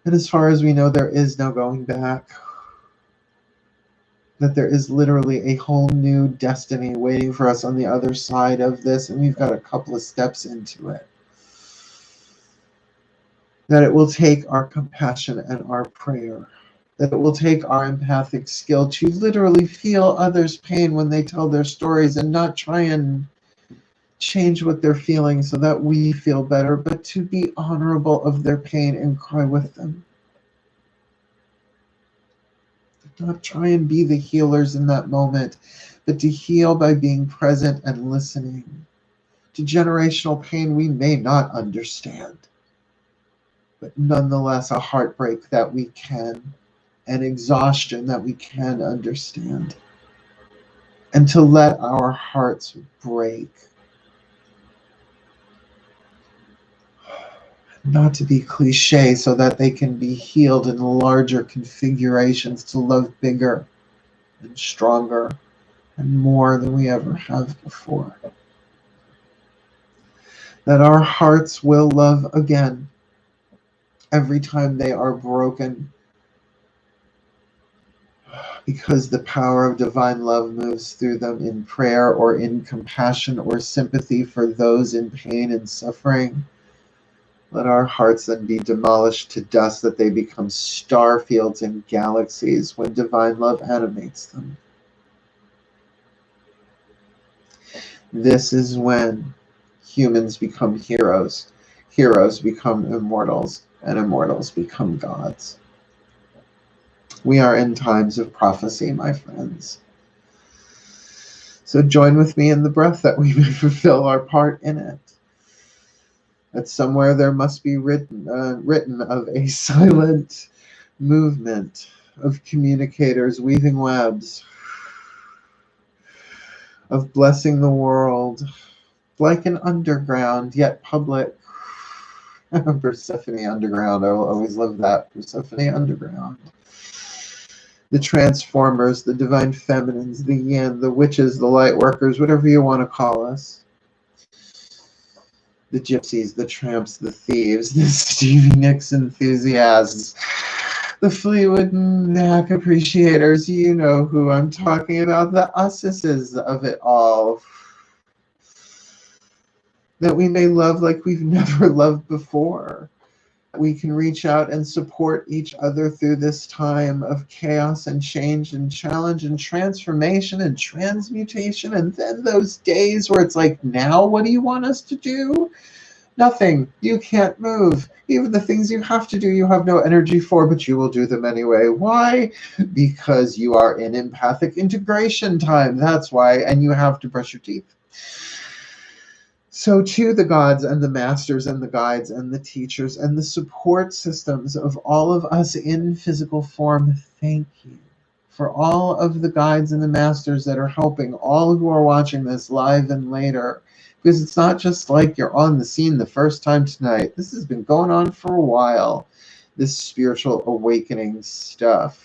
And as far as we know, there is no going back. That there is literally a whole new destiny waiting for us on the other side of this, and we've got a couple of steps into it. That it will take our compassion and our prayer. That it will take our empathic skill to literally feel others' pain when they tell their stories and not try and change what they're feeling so that we feel better, but to be honorable of their pain and cry with them. Not try and be the healers in that moment, but to heal by being present and listening. To generational pain we may not understand, but nonetheless a heartbreak that we can, an exhaustion that we can understand. And to let our hearts break. Not to be cliche, so that they can be healed in larger configurations, to love bigger and stronger and more than we ever have before. That our hearts will love again every time they are broken, because the power of divine love moves through them in prayer or in compassion or sympathy for those in pain and suffering. Let our hearts then be demolished to dust, that they become star fields and galaxies when divine love animates them. This is when humans become heroes, heroes become immortals, and immortals become gods. We are in times of prophecy, my friends. So join with me in the breath that we may fulfill our part in it. That somewhere there must be written of a silent movement of communicators weaving webs, of blessing the world, like an underground yet public. Persephone Underground. I will always love that. Persephone Underground. The Transformers, the Divine Feminines, the Yin, the Witches, the Lightworkers, whatever you want to call us. The Gypsies, the Tramps, the Thieves, the Stevie Nicks enthusiasts, the Fleetwood Mac appreciators. You know who I'm talking about. The uses of it all. That we may love like we've never loved before. We can reach out and support each other through this time of chaos and change and challenge and transformation and transmutation. And then those days where it's like, now what do you want us to do? Nothing. You can't move. Even the things you have to do, you have no energy for, but you will do them anyway. Why? Because you are in empathic integration time. That's why. And you have to brush your teeth. So to the gods and the masters and the guides and the teachers and the support systems of all of us in physical form, thank you. For all of the guides and the masters that are helping all who are watching this live and later. Because it's not just like you're on the scene the first time tonight. This has been going on for a while, this spiritual awakening stuff.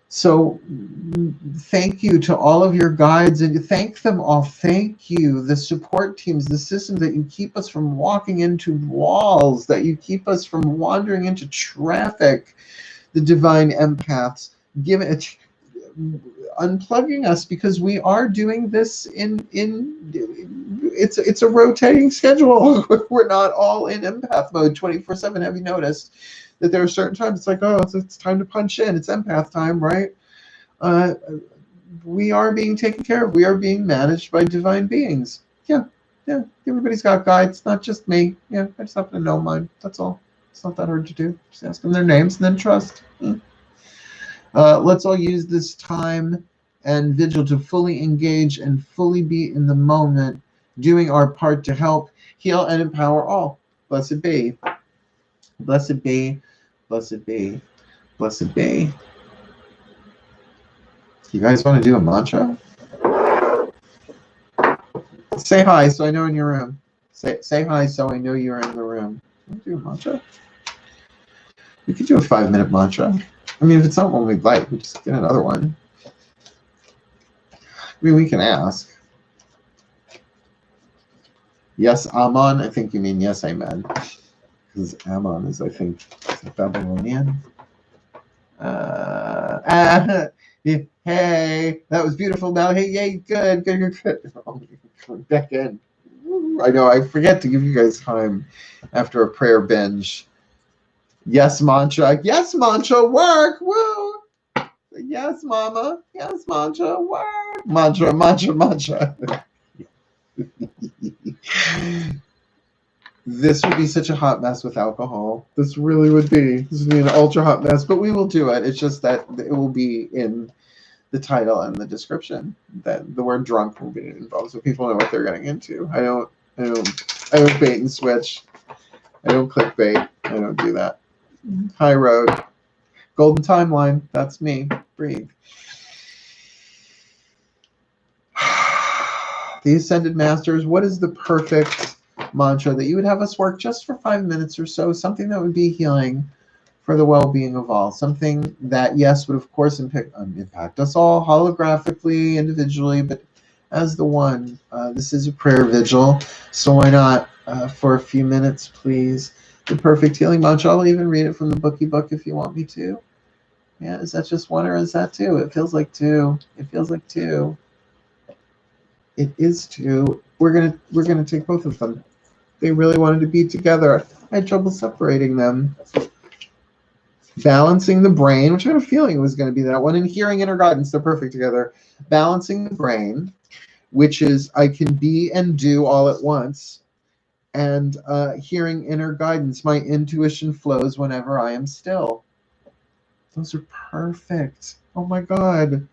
So thank you to all of your guides, and thank them all. Thank you, the support teams, the systems that you keep us from walking into walls, that you keep us from wandering into traffic, the divine empaths, unplugging us, because we are doing this it's a rotating schedule. We're not all in empath mode 24/7. Have you noticed that there are certain times it's like, oh, it's time to punch in. It's empath time, right? We are being taken care of. We are being managed by divine beings. Yeah. Everybody's got guides, not just me. Yeah, I just happen to know mine. That's all. It's not that hard to do. Just ask them their names and then trust. Let's all use this time and vigil to fully engage and fully be in the moment, doing our part to help, heal, and empower all. Blessed be. Blessed be. Blessed be. Blessed be. You guys want to do a mantra? Say hi so I know in your room. Say hi so I know you're in the room. Want to do a mantra? We could do a 5-minute mantra. I mean, if it's not one we'd like, we just get another one. I mean, we can ask. Yes, Amen. I think you mean yes, amen. Because Ammon is, I think, Babylonian. Hey, that was beautiful. Now, hey, yay, good. Back in. I know, I forget to give you guys time after a prayer binge. Yes, mantra. Yes, mantra, work. Woo. Yes, mama. Yes, mantra, work. Mantra. This would be such a hot mess with alcohol. This really would be. This would be an ultra hot mess, but we will do it. It's just that it will be in the title and the description. That the word drunk will be involved, so people know what they're getting into. I don't bait and switch. I don't clickbait. I don't do that. High road. Golden timeline. That's me. Breathe. The Ascended Masters, what is the perfect mantra that you would have us work just for 5 minutes or so? Something that would be healing for the well-being of all. Something that, yes, would of course impact us all holographically, individually, but as the one. This is a prayer vigil, so why not for a few minutes, please? The perfect healing mantra. I'll even read it from the bookie book if you want me to. Yeah, is that just one or is that two? It feels like two. It feels like two. It is two. We're gonna take both of them. They really wanted to be together. I had trouble separating them. Balancing the brain, which I had a feeling was going to be that one, and hearing inner guidance. They're perfect together. Balancing the brain, which is I can be and do all at once. And hearing inner guidance, my intuition flows whenever I am still. Those are perfect. Oh my God.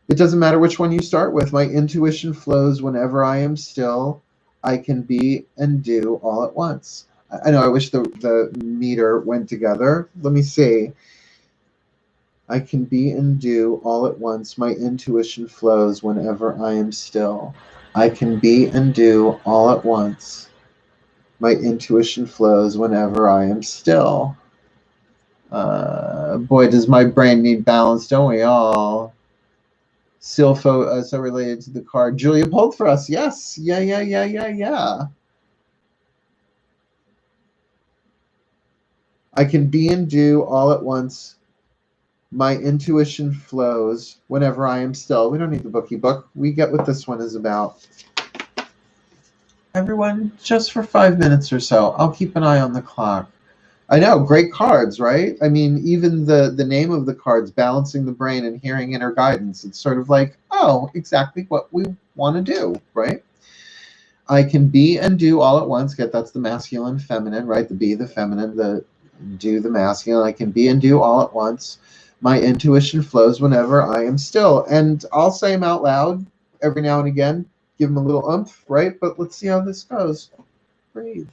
It doesn't matter which one you start with. My intuition flows whenever I am still. I can be and do all at once. I know, I wish the meter went together. Let me see. I can be and do all at once. My intuition flows whenever I am still. I can be and do all at once. My intuition flows whenever I am still. Boy, does my brain need balance, don't we all? Still so related to the card. Julia pulled for us. Yes. Yeah. I can be and do all at once. My intuition flows whenever I am still. We don't need the bookie book. We get what this one is about. Everyone, just for 5 minutes or so, I'll keep an eye on the clock. I know, great cards, right? I mean, even the name of the cards, Balancing the Brain and Hearing Inner Guidance, it's sort of like, oh, exactly what we want to do, right? I can be and do all at once. That's the masculine, feminine, right? The be, the feminine, the do, the masculine. I can be and do all at once. My intuition flows whenever I am still. And I'll say them out loud every now and again, give them a little oomph, right? But let's see how this goes. Breathe.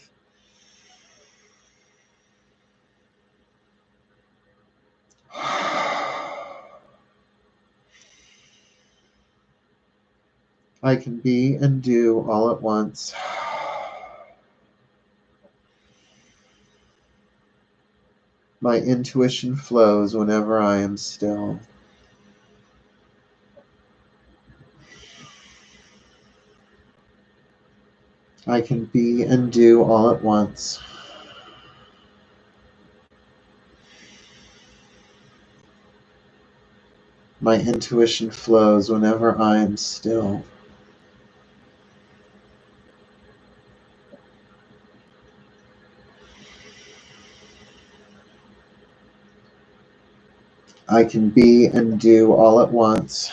I can be and do all at once. My intuition flows whenever I am still. I can be and do all at once. My intuition flows whenever I am still. I can be and do all at once.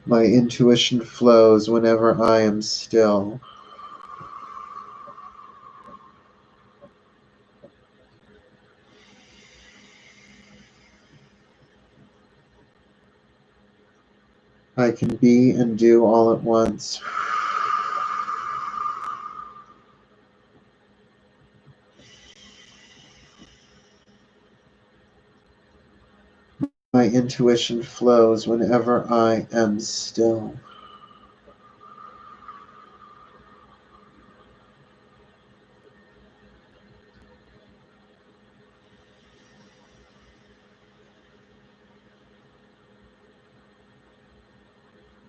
My intuition flows whenever I am still. I can be and do all at once. My intuition flows whenever I am still.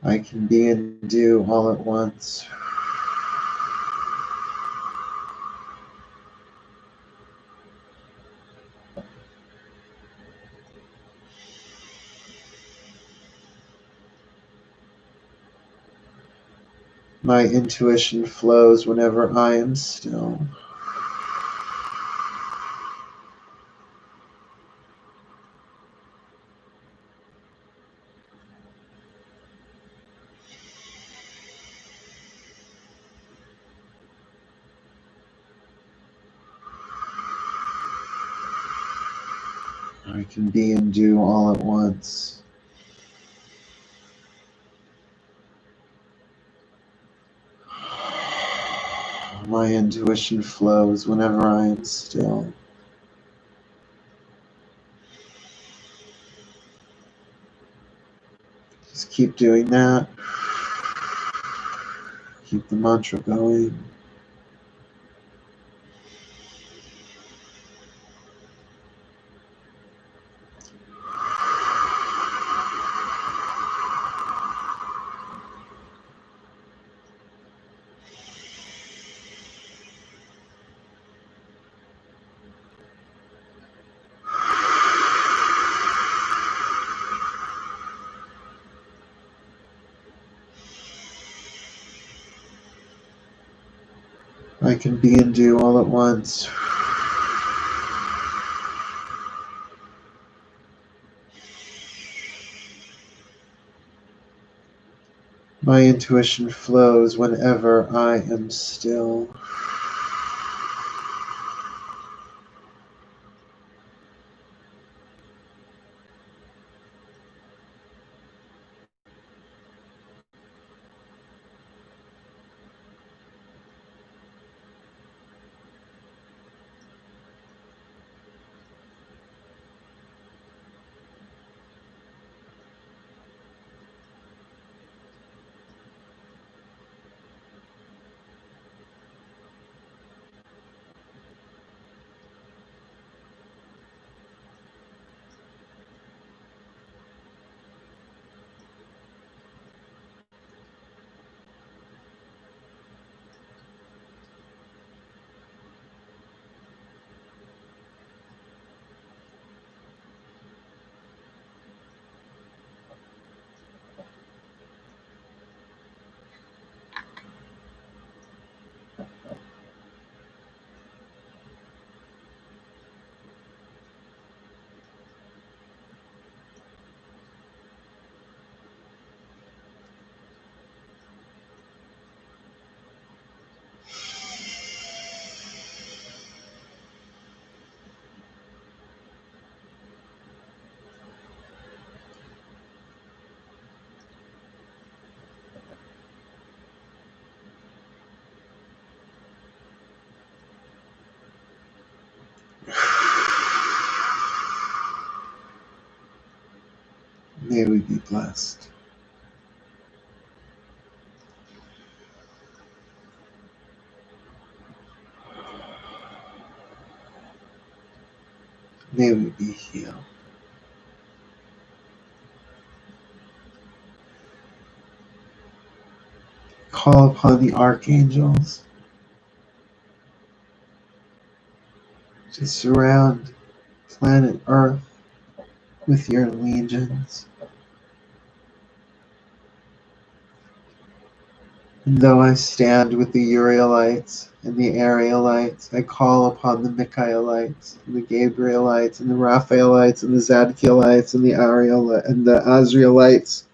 I can be and do all at once. My intuition flows whenever I am still. I can be and do all at once. My intuition flows whenever I am still. Just keep doing that. Keep the mantra going. I can be and do all at once. My intuition flows whenever I am still. May we be blessed. May we be healed. Call upon the archangels to surround planet Earth with your legions. And though I stand with the Urielites and the Arielites, I call upon the Michaelites and the Gabrielites and the Raphaelites and the Zadkielites and the Ariel and the Azraelites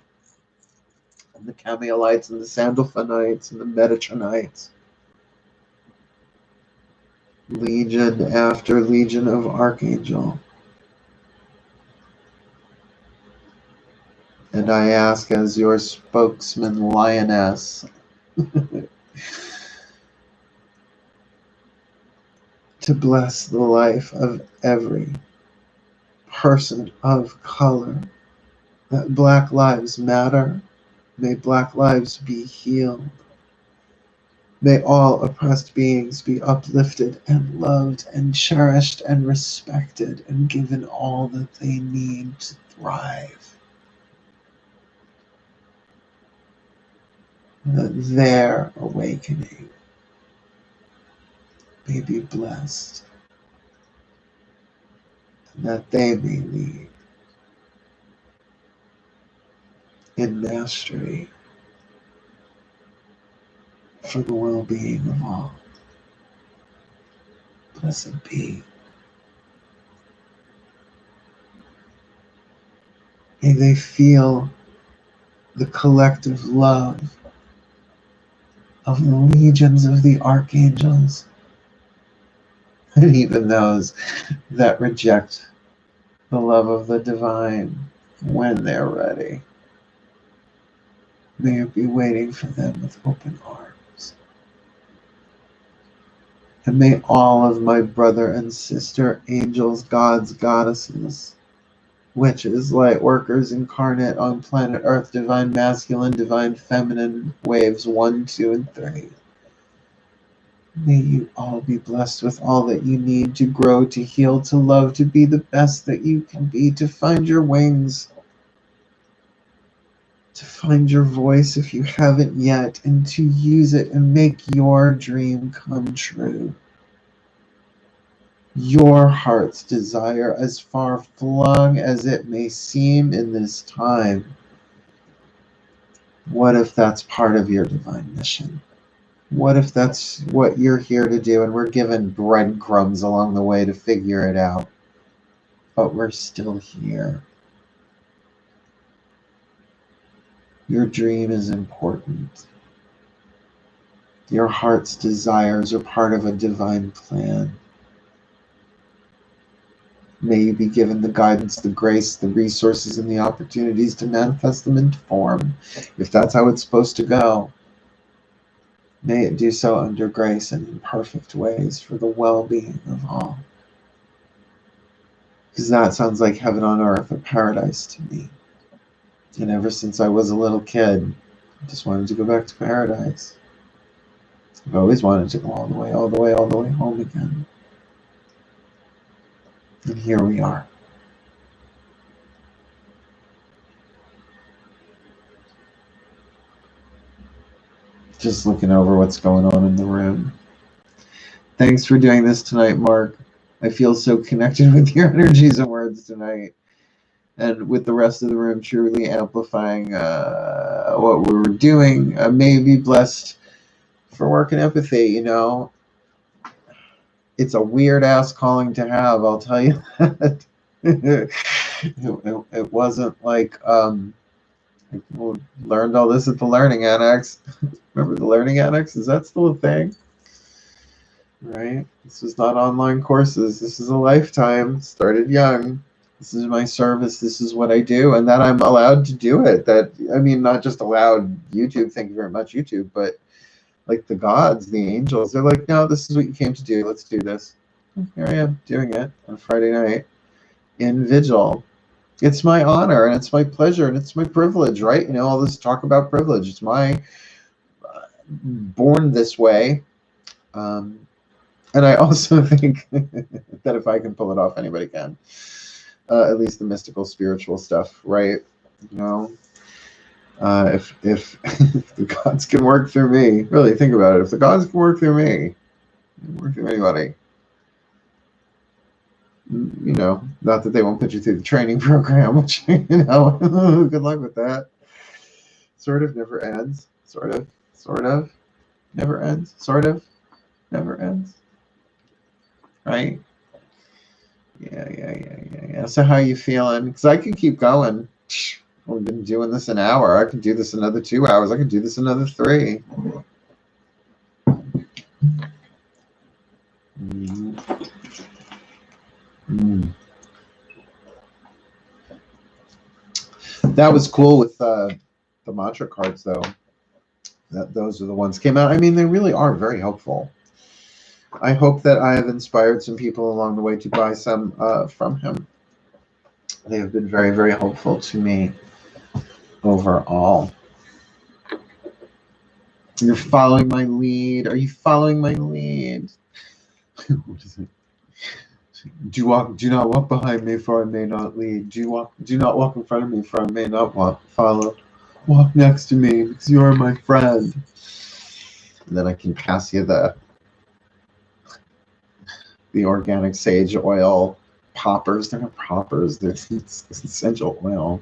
and the Camielites and the Sandalphonites and the Metatronites. Legion after legion of Archangel. And I ask as your spokesman, Lioness, to bless the life of every person of color. That Black lives matter. May Black lives be healed. May all oppressed beings be uplifted and loved and cherished and respected and given all that they need to thrive. That their awakening may be blessed, and that they may lead in mastery for the well-being of all. Blessed be. May they feel the collective love of the legions of the archangels, and even those that reject the love of the divine when they're ready. May it be waiting for them with open arms. And may all of my brother and sister angels, gods, goddesses, witches, light workers incarnate on planet Earth, divine masculine, divine feminine, waves 1, 2, and 3. May you all be blessed with all that you need to grow, to heal, to love, to be the best that you can be, to find your wings, to find your voice if you haven't yet, and to use it and make your dream come true. Your heart's desire, as far-flung as it may seem in this time. What if that's part of your divine mission? What if that's what you're here to do, and we're given breadcrumbs along the way to figure it out, but we're still here? Your dream is important. Your heart's desires are part of a divine plan. May you be given the guidance, the grace, the resources, and the opportunities to manifest them into form. If that's how it's supposed to go, may it do so under grace and in perfect ways for the well-being of all. Because that sounds like heaven on earth, a paradise to me. And ever since I was a little kid, I just wanted to go back to paradise. I've always wanted to go all the way, all the way, all the way home again. And here we are. Just looking over what's going on in the room. Thanks for doing this tonight, Mark. I feel so connected with your energies and words tonight. And with the rest of the room truly amplifying what we were doing. May be blessed for work and empathy, you know. It's a weird-ass calling to have, I'll tell you that. It wasn't like, we learned all this at the Learning Annex. Remember the Learning Annex? Is that still a thing? Right? This was not online courses. This is a lifetime. Started young. This is my service. This is what I do. And that I'm allowed to do it. That, I mean, not just allowed YouTube. Thank you very much, YouTube. But like the gods, the angels, they're like, no, this is what you came to do. Let's do this. Here I am doing it on Friday night in Vigil. It's my honor, and it's my pleasure, and it's my privilege, right? You know, all this talk about privilege. It's my born this way. And I also think that if I can pull it off, anybody can. At least the mystical, spiritual stuff, right? You know, if if the gods can work through me, really think about it. If the gods can work through me, they can work through anybody. You know, not that they won't put you through the training program, which, you know, good luck with that. Sort of never ends. Sort of never ends. Sort of never ends. Right? Yeah. So how you feeling? Because I can keep going. We've been doing this an hour. I can do this another 2 hours. I can do this another 3. That was cool with the mantra cards, though. Those are the ones came out. I mean, they really are very helpful. I hope that I have inspired some people along the way to buy some from him. They have been very, very helpful to me overall. You're following my lead. Are you following my lead? What is it? Do not walk behind me, for I may not lead. Do not walk in front of me, for I may not follow. Walk next to me, because you are my friend. And then I can pass you the organic sage oil poppers. They're not poppers. They're essential oil.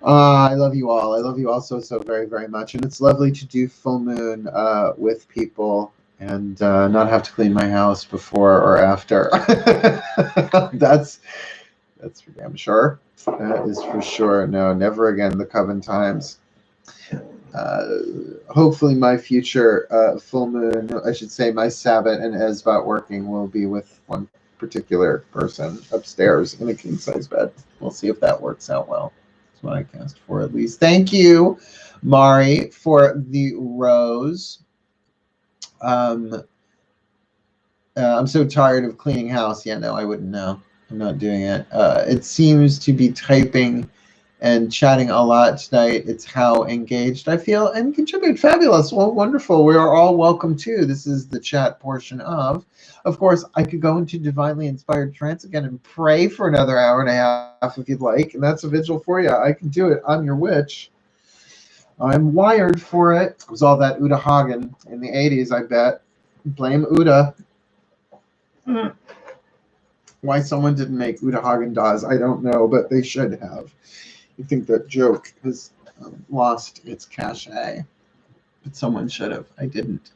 I love you all. I love you all so very, very much. And it's lovely to do full moon with people and not have to clean my house before or after. That's for damn sure. That is for sure. No, never again. The Coven times. Hopefully my future full moon, I should say my Sabbath and Esbat working will be with one particular person upstairs in a king-size bed. We'll see if that works out well. That's what I cast for, at least. Thank you, Mari, for the rose. I'm so tired of cleaning house. Yeah, no, I wouldn't know. I'm not doing it. It seems to be typing and chatting a lot tonight. It's how engaged I feel and contribute. Fabulous. Well, wonderful. We are all welcome too. This is the chat portion of. Of course, I could go into divinely inspired trance again and pray for another hour and a half if you'd like. And that's a vigil for you. I can do it. I'm your witch. I'm wired for it. It was all that Uta Hagen in the 80s, I bet. Blame Uta. Why someone didn't make Uta Hagen-Dazs, I don't know, but they should have. I think that joke has lost its cachet, but someone should have. I didn't.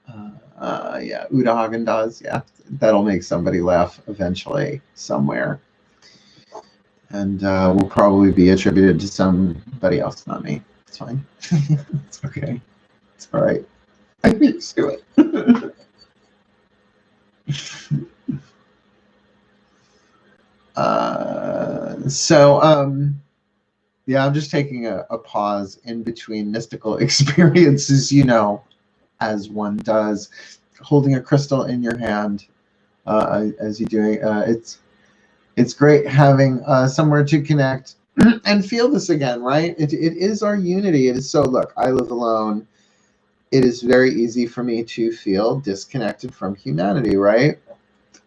Yeah, Uta Hagen-Dazs. Yeah, that'll make somebody laugh eventually somewhere, and will probably be attributed to somebody else, not me. It's fine. It's okay. It's all right. I'm used to it. Yeah, I'm just taking a pause in between mystical experiences, you know, as one does, holding a crystal in your hand as you're doing. It's great having somewhere to connect and feel this again, right? It is our unity. It is so, look, I live alone. It is very easy for me to feel disconnected from humanity, right?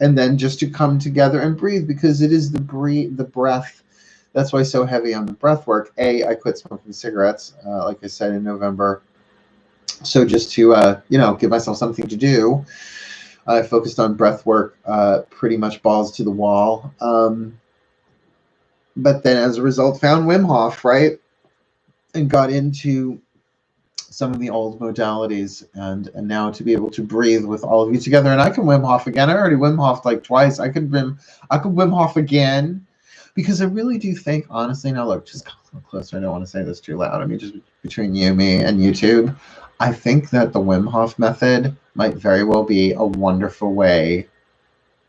And then just to come together and breathe, because it is the breath. That's why so heavy on the breath work. I quit smoking cigarettes, like I said, in November. So just to, you know, give myself something to do, I focused on breath work, pretty much balls to the wall. But then as a result, found Wim Hof, right? And got into some of the old modalities, and now to be able to breathe with all of you together. And I can Wim Hof again. I already Wim Hofed like twice. I could Wim Hof again, because I really do think, honestly, now look, just come a little closer. I don't want to say this too loud. I mean, just between you, me, and YouTube, I think that the Wim Hof method might very well be a wonderful way,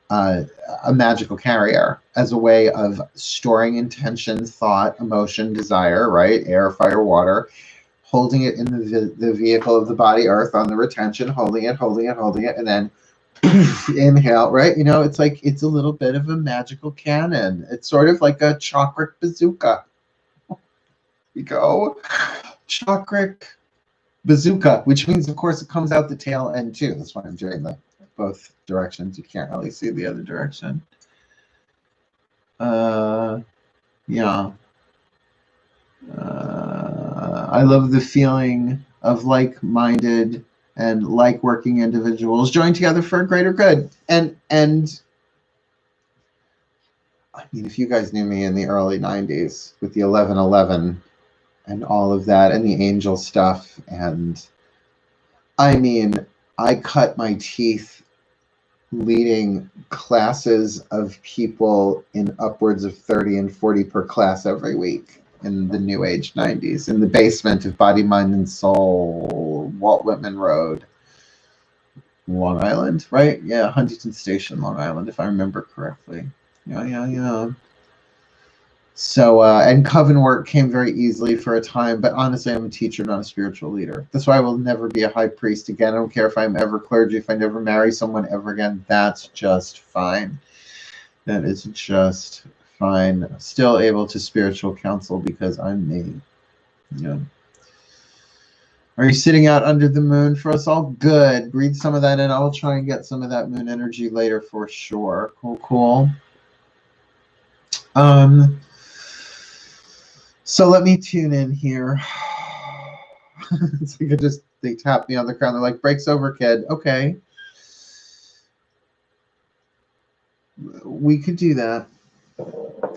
a magical carrier, as a way of storing intention, thought, emotion, desire, right? Air, fire, water, holding it in the vehicle of the body earth on the retention, holding it, and then inhale, right? You know, it's like, it's a little bit of a magical cannon. It's sort of like a chakric bazooka. We go, chakric bazooka, which means, of course, it comes out the tail end too. That's why I'm doing the both directions. You can't really see the other direction. Yeah. I love the feeling of like-minded and like-working individuals join together for a greater good. And I mean, if you guys knew me in the early 90s with the 1111 and all of that and the angel stuff, and I mean, I cut my teeth leading classes of people in upwards of 30 and 40 per class every week in the New Age 90s, in the basement of Body, Mind, and Soul, Walt Whitman Road, Long Island, right? Yeah, Huntington Station, Long Island, if I remember correctly. Yeah. So, and coven work came very easily for a time, but honestly, I'm a teacher, not a spiritual leader. That's why I will never be a high priest again. I don't care if I'm ever clergy, if I never marry someone ever again. That's just fine. That is just fine. Still able to spiritual counsel because I'm me. Yeah. Are you sitting out under the moon for us all? Good. Breathe some of that in. I will try and get some of that moon energy later for sure. Cool. So let me tune in here. It's like they tap me on the crown. They're like, break's over, kid. Okay. We could do that.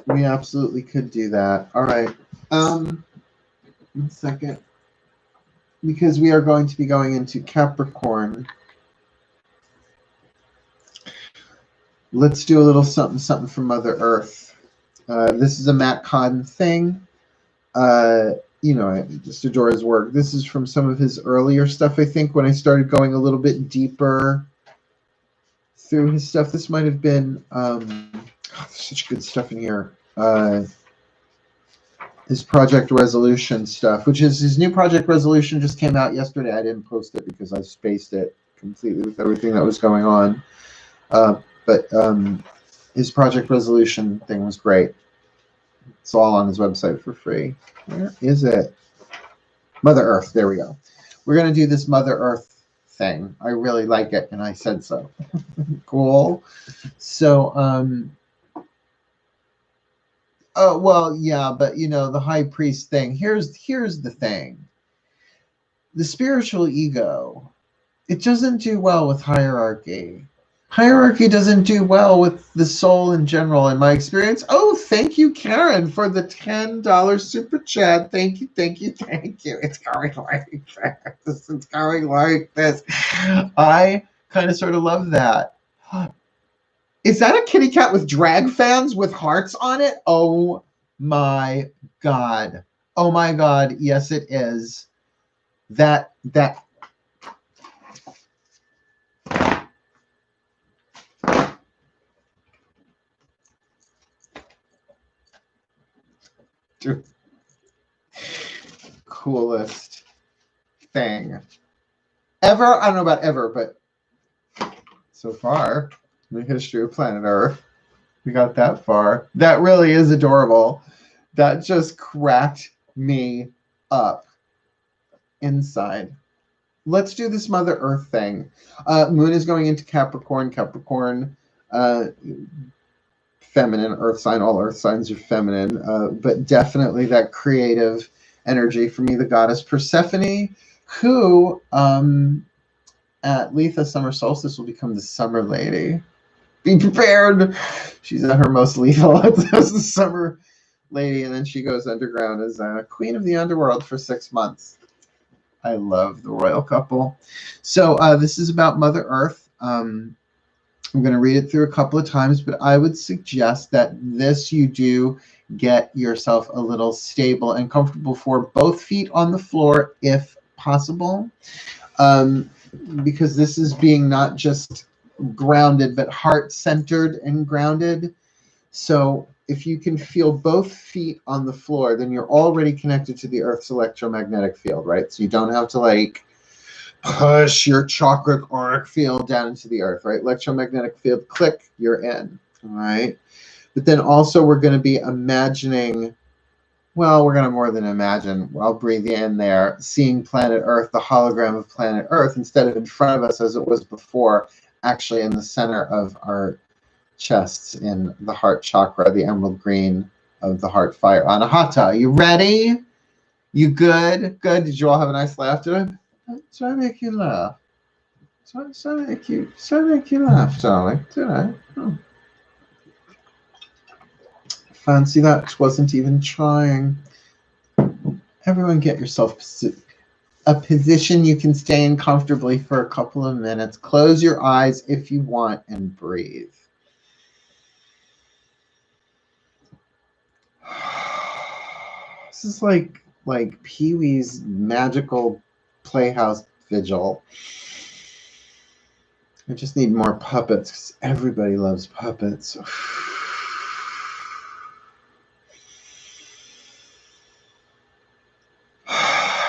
We absolutely could do that. All right. 1 second. Because we are going to be going into Capricorn. Let's do a little something for Mother Earth. This is a Matt Cotton thing. You know, I just adore his work. This is from some of his earlier stuff, I think, when I started going a little bit deeper through his stuff. This might have been such good stuff in here. His Project Resolution stuff, which is his new Project Resolution, just came out yesterday. I didn't post it because I spaced it completely with everything that was going on. But his Project Resolution thing was great. It's all on his website for free. Where is it? Mother Earth. There we go. We're going to do this Mother Earth thing. I really like it, and I said so. Cool. So, oh, well, yeah, but, you know, the high priest thing. Here's the thing. The spiritual ego, it doesn't do well with hierarchy. Hierarchy doesn't do well with the soul in general, in my experience. Oh, thank you, Karen, for the $10 super chat. Thank you. It's going like this. It's going like this. I kind of sort of love that. Is that a kitty cat with drag fans with hearts on it? Oh my God. Oh my God. Yes, it is. That. Dude. Coolest thing ever. I don't know about ever, but so far in the history of planet Earth, we got that far. That really is adorable. That just cracked me up inside. Let's do this Mother Earth thing. Moon is going into Capricorn. Capricorn, feminine, earth sign. All earth signs are feminine, but definitely that creative energy. For me, the goddess Persephone, who at Letha Summer Solstice will become the Summer Lady. Be prepared. She's at her most lethal as the Summer Lady, and then she goes underground as Queen of the Underworld for 6 months. I love the royal couple. So this is about Mother Earth. I'm going to read it through a couple of times, but I would suggest that this you do get yourself a little stable and comfortable for, both feet on the floor if possible, because this is being not just grounded, but heart-centered and grounded. So if you can feel both feet on the floor, then you're already connected to the Earth's electromagnetic field, right? So you don't have to like push your chakra auric field down into the Earth, right? Electromagnetic field, click, you're in, all right? But then also we're going to be imagining, well, we're going to more than imagine, I'll breathe in there, seeing planet Earth, the hologram of planet Earth, instead of in front of us as it was before, actually in the center of our chests in the heart chakra, the emerald green of the heart fire. Anahata, you ready? You good? Good. Did you all have a nice laugh today? Did I make you laugh? Did I make you laugh, darling? Did I? Oh. Fancy that. Wasn't even trying. Everyone get yourself a position you can stay in comfortably for a couple of minutes. Close your eyes if you want and breathe. This is like Pee-wee's magical playhouse vigil. I just need more puppets because everybody loves puppets.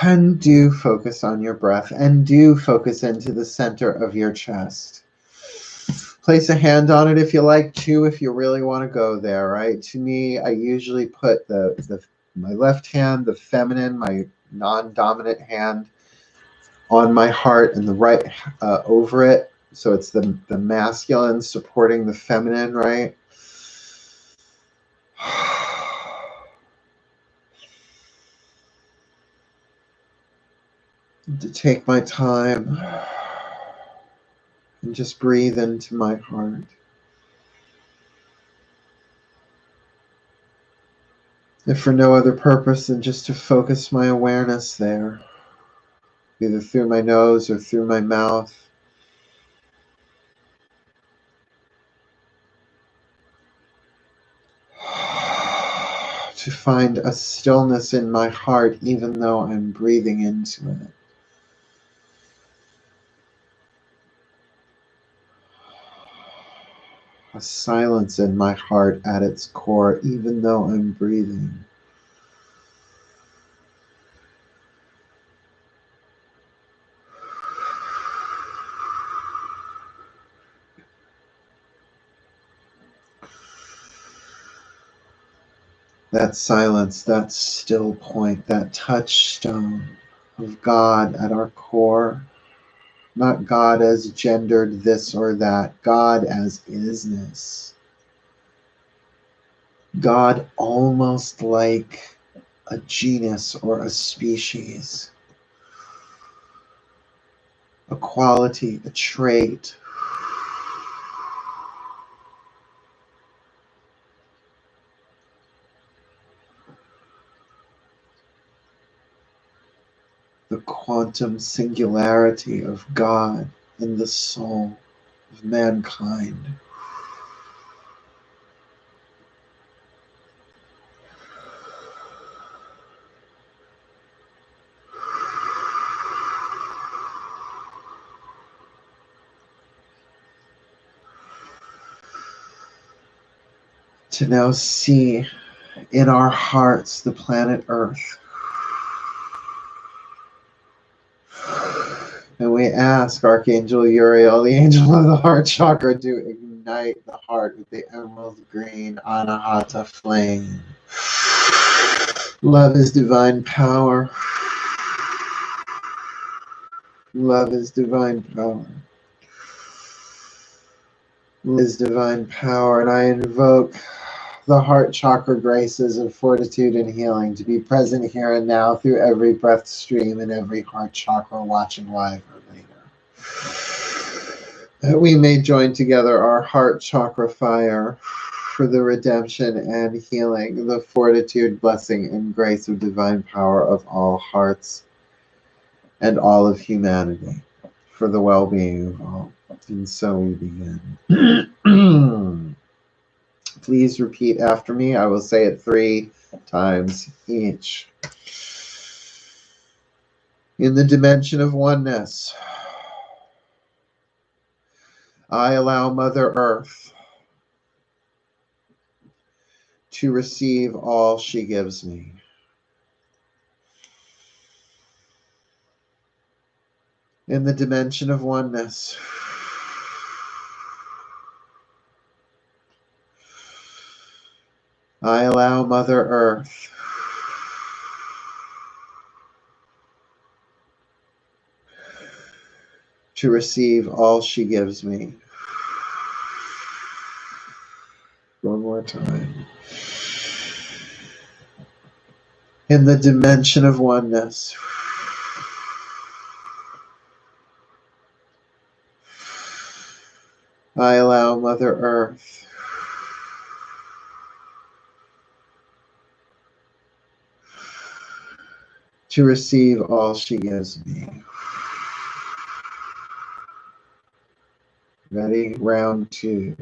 And do focus on your breath, and do focus into the center of your chest. Place a hand on it if you like to, if you really want to go there, right? To me, I usually put my left hand, the feminine, my non-dominant hand, on my heart, and the right over it. So it's the masculine supporting the feminine, right? To take my time and just breathe into my heart. If for no other purpose than just to focus my awareness there, either through my nose or through my mouth. To find a stillness in my heart even though I'm breathing into it. A silence in my heart at its core, even though I'm breathing. That silence, that still point, that touchstone of God at our core. Not God as gendered this or that, God as isness. God almost like a genus or a species, a quality, a trait. The quantum singularity of God in the soul of mankind. To now see in our hearts the planet Earth. And we ask Archangel Uriel, the angel of the heart chakra, to ignite the heart with the emerald green Anahata flame. Love is divine power. Love is divine power. Love is divine power. And I invoke the heart chakra graces of fortitude and healing to be present here and now through every breath stream and every heart chakra watching live or later. That we may join together our heart chakra fire for the redemption and healing, the fortitude, blessing, and grace of divine power of all hearts and all of humanity for the well-being of all. And so we begin. Please repeat after me. I will say it 3 times each. In the dimension of oneness, I allow Mother Earth to receive all she gives me. In the dimension of oneness, I allow Mother Earth to receive all she gives me. One more time. In the dimension of oneness, I allow Mother Earth to receive all she gives me. Ready? Round 2.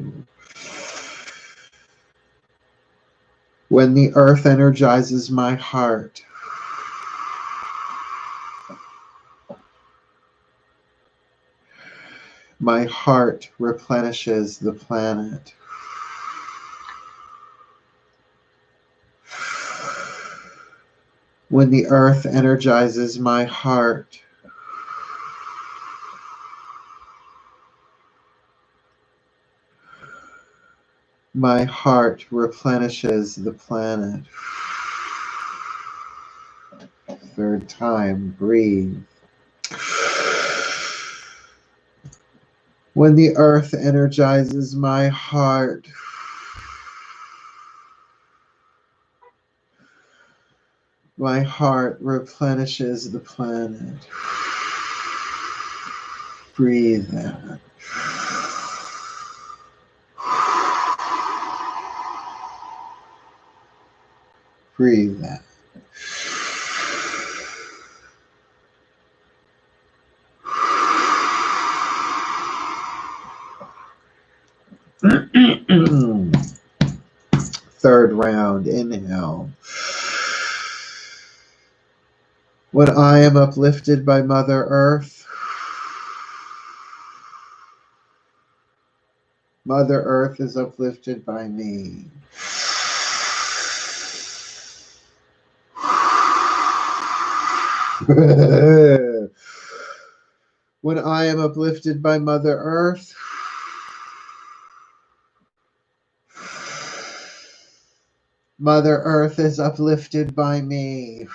When the earth energizes my heart, my heart replenishes the planet. When the earth energizes my heart, my heart replenishes the planet. Third time, breathe. When the earth energizes my heart, my heart replenishes the planet. Breathe that. Breathe that. Third round, inhale. When I am uplifted by Mother Earth, Mother Earth is uplifted by me. When I am uplifted by Mother Earth, Mother Earth is uplifted by me.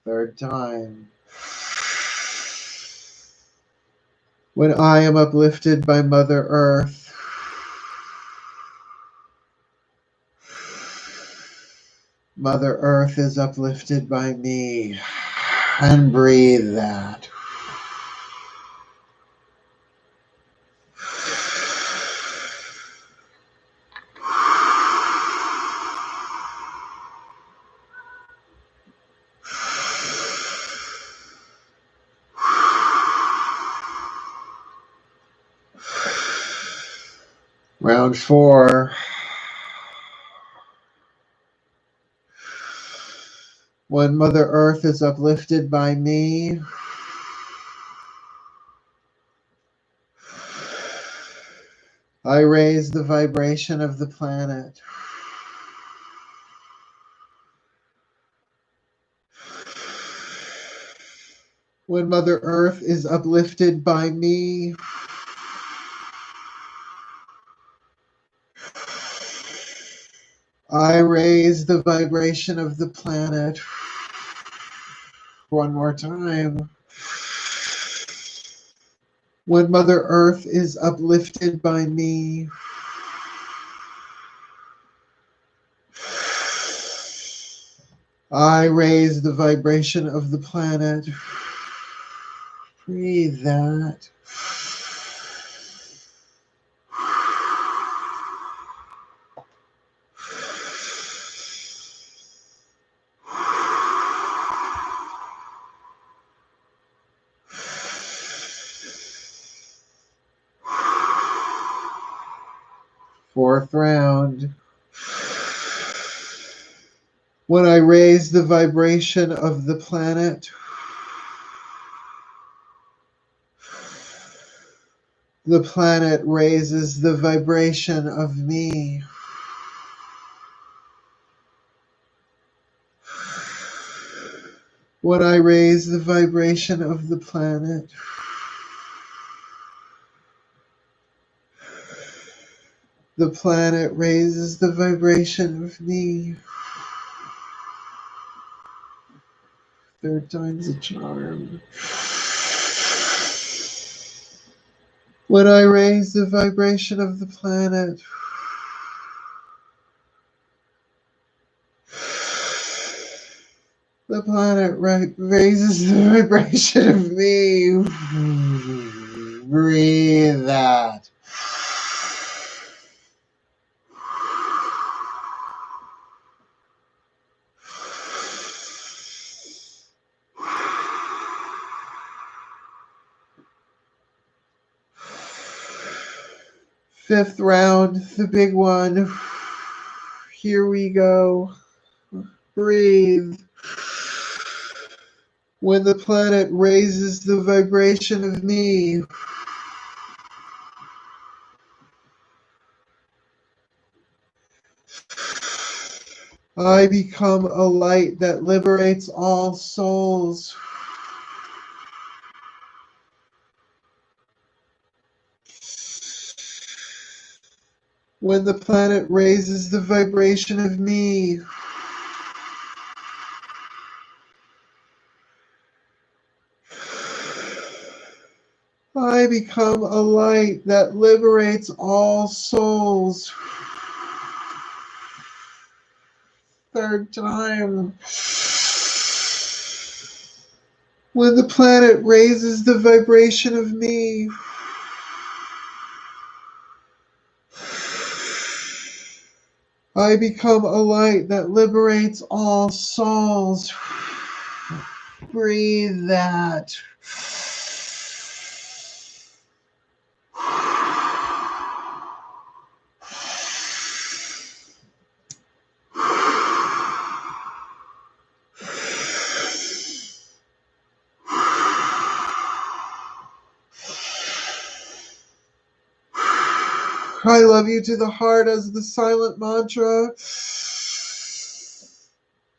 Third time. When I am uplifted by Mother Earth, Mother Earth is uplifted by me. And breathe that. Round 4. When Mother Earth is uplifted by me, I raise the vibration of the planet. When Mother Earth is uplifted by me, I raise the vibration of the planet. One more time. When Mother Earth is uplifted by me, I raise the vibration of the planet. Breathe that. Fourth round. When I raise the vibration of the planet, the planet raises the vibration of me. When I raise the vibration of the planet, the planet raises the vibration of me. Third time's a charm. When I raise the vibration of the planet, the planet raises the vibration of me. Breathe that. Fifth round, the big one. Here we go. Breathe. When the planet raises the vibration of me, I become a light that liberates all souls. When the planet raises the vibration of me, I become a light that liberates all souls. Third time. When the planet raises the vibration of me, I become a light that liberates all souls. Breathe that. I love you to the heart as the silent mantra.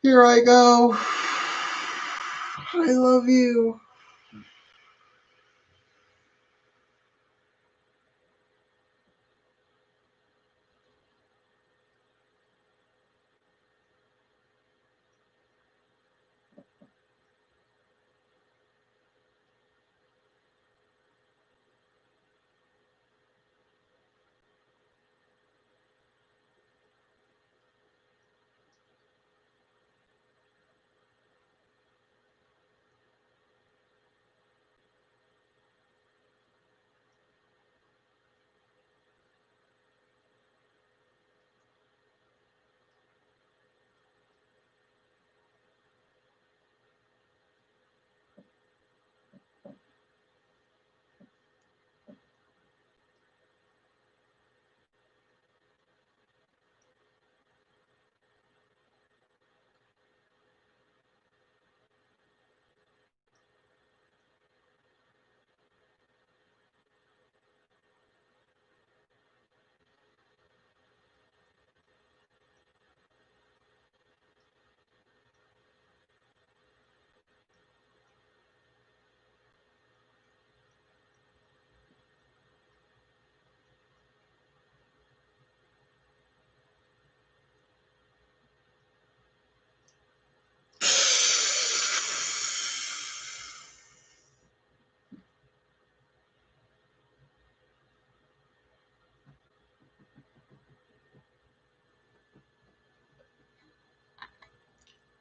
Here I go. I love you.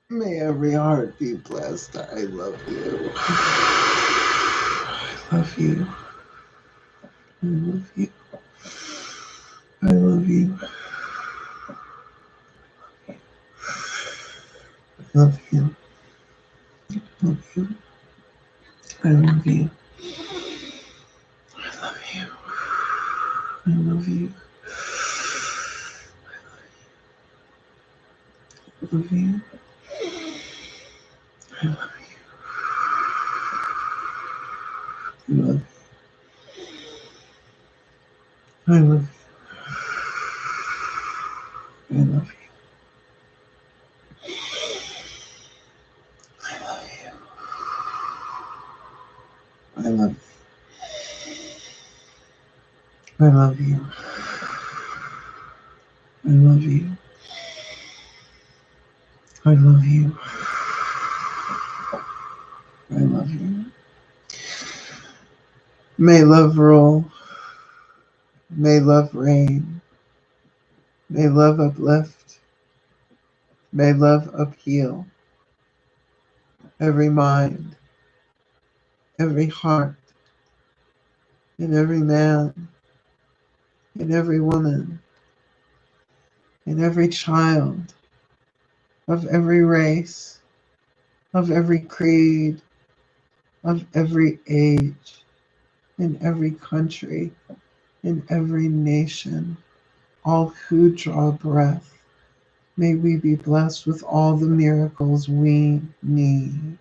May every heart be blessed. I love you. I love you. I love you. I love you. I love you. I love you. I love you. I love you. I love you. I love you. I love you. I love you. I love you. I love you. I love you. I love you. I love you. I love you. I love you. May love rule. May love reign. May love uplift. May love upheal every mind, every heart, in every man, in every woman, in every child, of every race, of every creed, of every age, in every country, in every nation, all who draw breath. May we be blessed with all the miracles we need.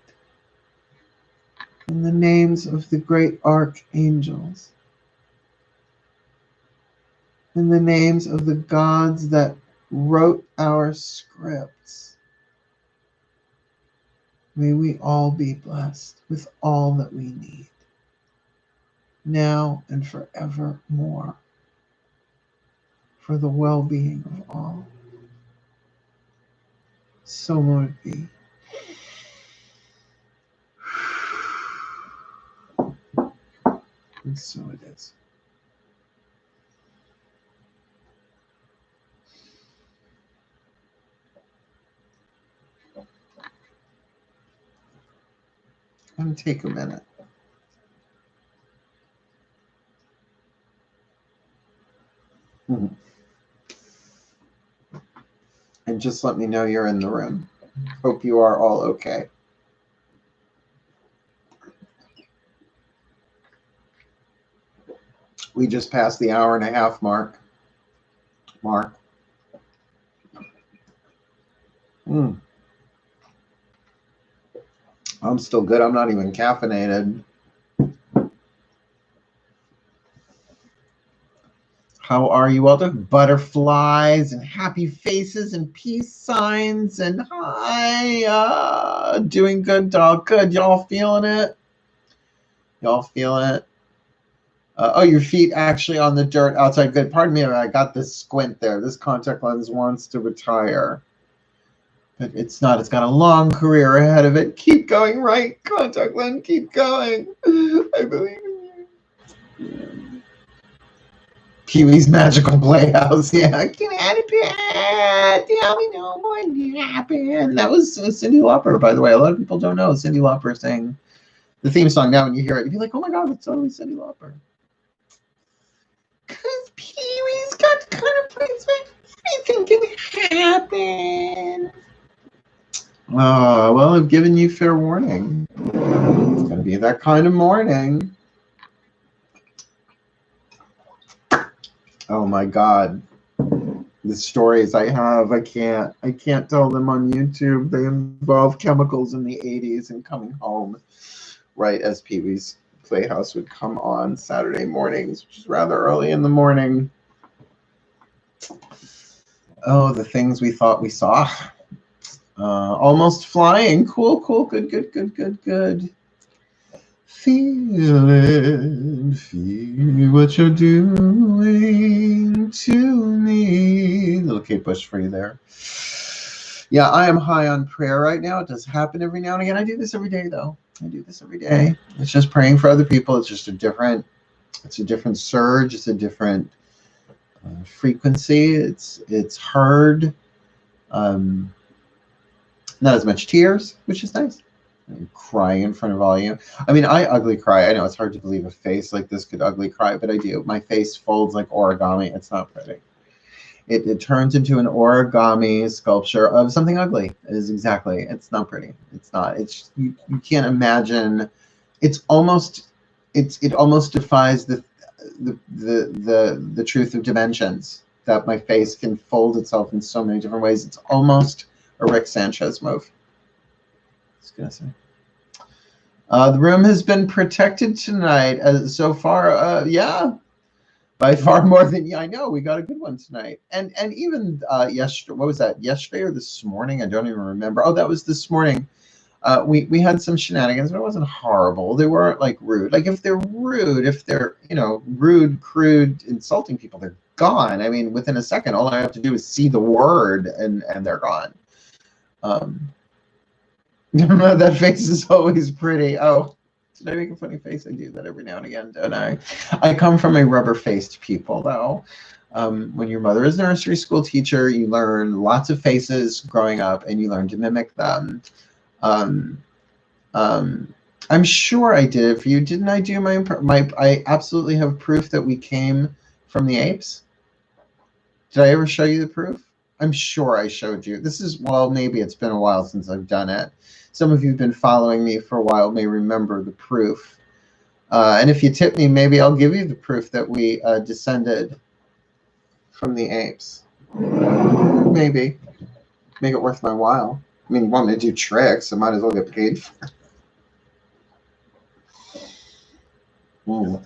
In the names of the great archangels, in the names of the gods that wrote our scripts, may we all be blessed with all that we need, now and forevermore, for the well-being of all. So may it be. And so it is. And take a minute. And just let me know you're in the room. Hope you are all okay. We just passed the hour-and-a-half mark. I'm still good. I'm not even caffeinated. How are you all doing? Butterflies and happy faces and peace signs and hi. Doing good, dog. Good. Y'all feeling it? Y'all feeling it? Oh, your feet actually on the dirt outside. Good. Pardon me. I got this squint there. This contact lens wants to retire. But it's not. It's got a long career ahead of it. Keep going right, contact lens. Keep going. I believe in you. Pee-wee's Magical Playhouse. Yeah. Get out of bed. Tell me no more napping. That was Cyndi Lauper, by the way. A lot of people don't know Cyndi Lauper sang the theme song. Now when you hear it, you'd be like, oh my God, it's totally Cyndi Lauper. Because Pee-wee's got the kind of place where anything can happen. Oh, well, I've given you fair warning. It's going to be that kind of morning. Oh my God. The stories I have, I can't tell them on YouTube. They involve chemicals in the 80s and coming home right as Pee-wee's Playhouse would come on Saturday mornings, which is rather early in the morning. Oh, the things we thought we saw. Almost flying. Cool, good. Feel it, feel what you're doing to me. Little Kate Bush for you there. Yeah, I am high on prayer right now. It does happen every now and again. I do this every day, though. I do this every day. It's just praying for other people. It's just a different surge. It's a different frequency. It's heard. Not as much tears, which is nice. Crying in front of all you. I mean, I ugly cry. I know it's hard to believe a face like this could ugly cry, but I do. My face folds like origami. It's not pretty. It turns into an origami sculpture of something ugly. It is exactly. It's not pretty. It's not. It's you can't imagine. It almost defies the truth of dimensions, that my face can fold itself in so many different ways. It's almost a Rick Sanchez move. I was gonna say. The room has been protected tonight. So far, yeah, by far more than I know. We got a good one tonight, and even yesterday. What was that? Yesterday or this morning? I don't even remember. Oh, that was this morning. We had some shenanigans, but it wasn't horrible. They weren't like rude. Like if they're rude, if they're, you know, rude, crude, insulting people, they're gone. I mean, within a second, all I have to do is see the word and they're gone. That face is always pretty. Oh, did I make a funny face? I do that every now and again, don't I? I come from a rubber-faced people, though. When your mother is a nursery school teacher, you learn lots of faces growing up, and you learn to mimic them. I'm sure I did it for you. Didn't I do my? I absolutely have proof that we came from the apes. Did I ever show you the proof? I'm sure I showed you. This is, well, maybe it's been a while since I've done it. Some of you have been following me for a while may remember the proof. And if you tip me, maybe I'll give you the proof that we descended from the apes. Maybe. Make it worth my while. I mean, you want me to do tricks, I might as well get paid for it.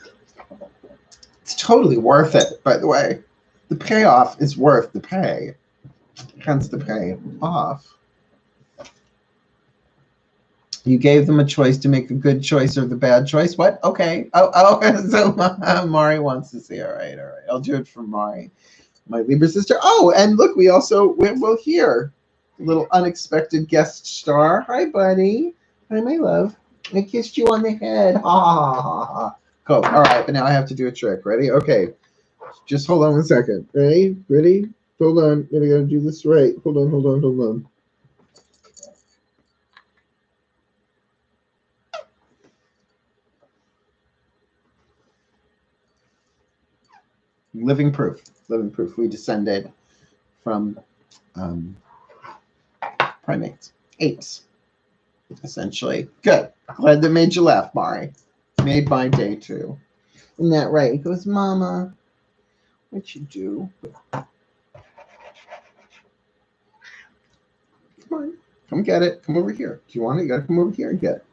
It's totally worth it, by the way. The payoff is worth the pay. Hence the pay off. You gave them a choice to make a good choice or the bad choice. What? Okay. Oh, so Mari wants to see. All right. I'll do it for Mari, my Libra sister. Oh, and look, we'll hear a little unexpected guest star. Hi, buddy. Hi, my love. I kissed you on the head. Ha ha ha ha. Cool. All right, but now I have to do a trick. Ready? Okay. Just hold on 1 second. Ready? Ready? Hold on. I gotta do this right. Hold on. Living proof. We descended from primates, apes, essentially. Good. Glad that made you laugh, Mari. Made my day too. Isn't that right? He goes, Mama, what you do? Come on, come get it. Come over here. Do you want it? You gotta come over here and get it.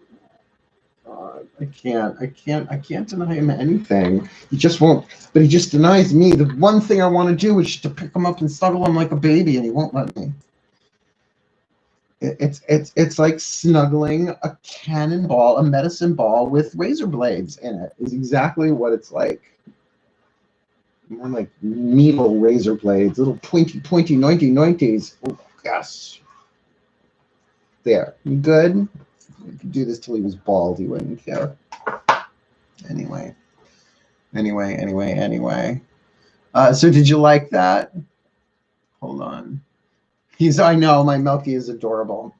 I can't deny him anything. He just won't, but he just denies me. The one thing I want to do is just to pick him up and snuggle him like a baby, and he won't let me. It's like snuggling a cannonball, a medicine ball with razor blades in it. Is exactly what it's like. More like needle razor blades, little pointy, 90s. Oh, yes. There. You good? You could do this till he was bald. He wouldn't care. Anyway. So did you like that? Hold on. I know, my Milky is adorable.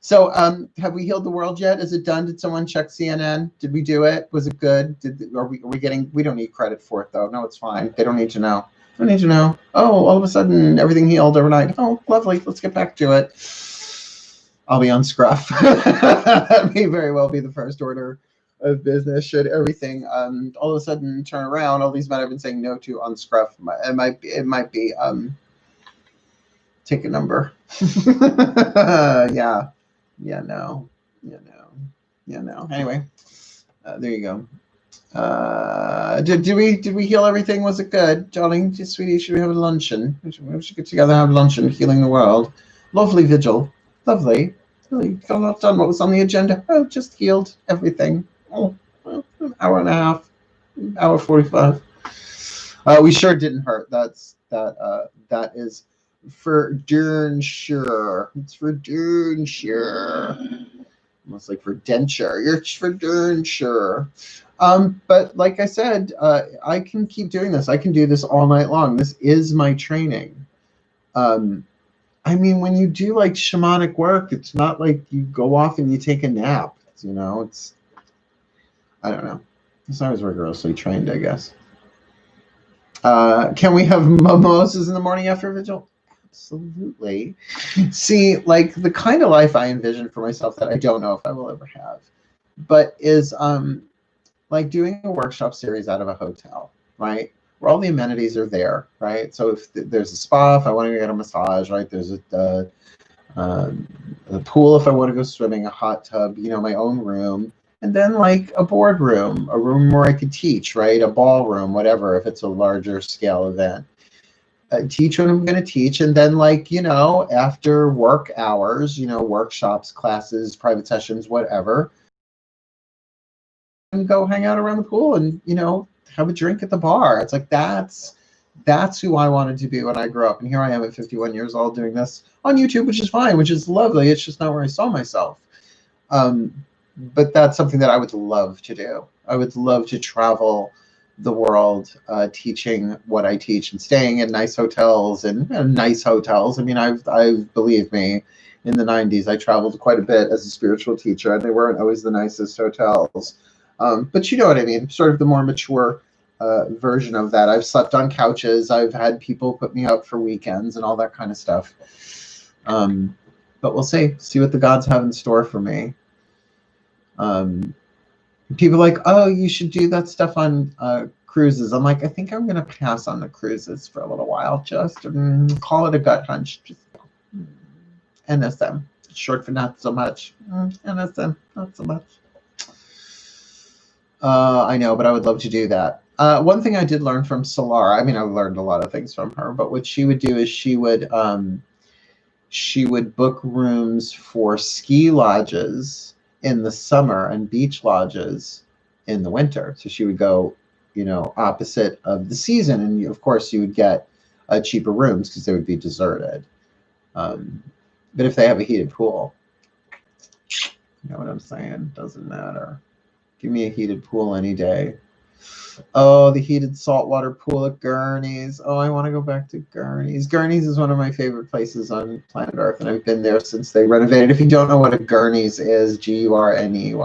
So have we healed the world yet? Is it done? Did someone check CNN? Did we do it? Was it good? Are we getting, we don't need credit for it though. No, it's fine. They don't need to know. They don't need to know. Oh, all of a sudden everything healed overnight. Oh, lovely. Let's get back to it. I'll be on scruff. That may very well be the first order of business. Should everything all of a sudden turn around, all these men have been saying no to on scruff. It might be take a number. Yeah. No. Anyway, there you go. Did we heal everything? Was it good, darling? Just sweetie, should we have a luncheon? We should get together and have luncheon, healing the world. Lovely vigil. Lovely. Really got a lot done. What was on the agenda? Oh, just healed everything. Oh, well, an hour and a half, hour 45. We sure didn't hurt. That is for darn sure. It's for darn sure. Almost like for denture. You're for darn sure. But like I said, I can keep doing this. I can do this all night long. This is my training. I mean, when you do like shamanic work, it's not like you go off and you take a nap. You know, it's, I don't know. It's not as rigorously trained, I guess. Can we have mimosas in the morning after vigil? Absolutely. See, like the kind of life I envision for myself that I don't know if I will ever have, but is like doing a workshop series out of a hotel, right? Where all the amenities are there, right? So if there's a spa, if I want to get a massage, right? There's a pool if I want to go swimming, a hot tub, you know, my own room, and then like a boardroom, a room where I could teach, right? A ballroom, whatever, if it's a larger scale event. teach what I'm going to teach. And then, like, you know, after work hours, you know, workshops, classes, private sessions, whatever, and go hang out around the pool and, you know, have a drink at the bar. It's like, that's who I wanted to be when I grew up. And here I am at 51 years old doing this on YouTube, which is fine, which is lovely. It's just not where I saw myself. But that's something that I would love to do. I would love to travel the world teaching what I teach and staying in nice hotels and nice hotels. I mean, I've believe me, in the 90s, I traveled quite a bit as a spiritual teacher, and they weren't always the nicest hotels. But you know what I mean, sort of the more mature version of that. I've slept on couches. I've had people put me up for weekends and all that kind of stuff. But we'll see what the gods have in store for me. People are like, oh, you should do that stuff on cruises. I'm like, I think I'm going to pass on the cruises for a little while. Just call it a gut hunch. Just NSM. Short for not so much. NSM, not so much. I know, but I would love to do that. One thing I did learn from Solara, I mean, I learned a lot of things from her, but what she would do is she would book rooms for ski lodges in the summer and beach lodges in the winter. So she would go, you know, opposite of the season. And of course you would get cheaper rooms because they would be deserted. But if they have a heated pool, you know what I'm saying? Doesn't matter. Give me a heated pool any day. Oh, the heated saltwater pool at Gurney's. Oh, I want to go back to Gurney's. Gurney's is one of my favorite places on planet Earth, and I've been there since they renovated. If you don't know what a Gurney's is, Gurneys,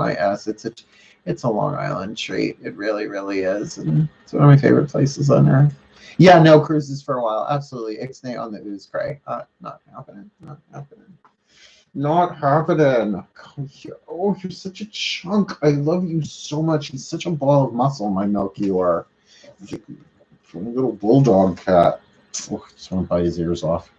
it's a Long Island treat. It really, really is, and it's one of my favorite places on Earth. Yeah, no cruises for a while. Absolutely. Ixnay on the ooze cray. Not happening. Not happening. Not happening. Oh, you're such a chunk. I love you so much. He's such a ball of muscle, my milk you are. You're a little bulldog cat. Oh, I just want to bite his ears off.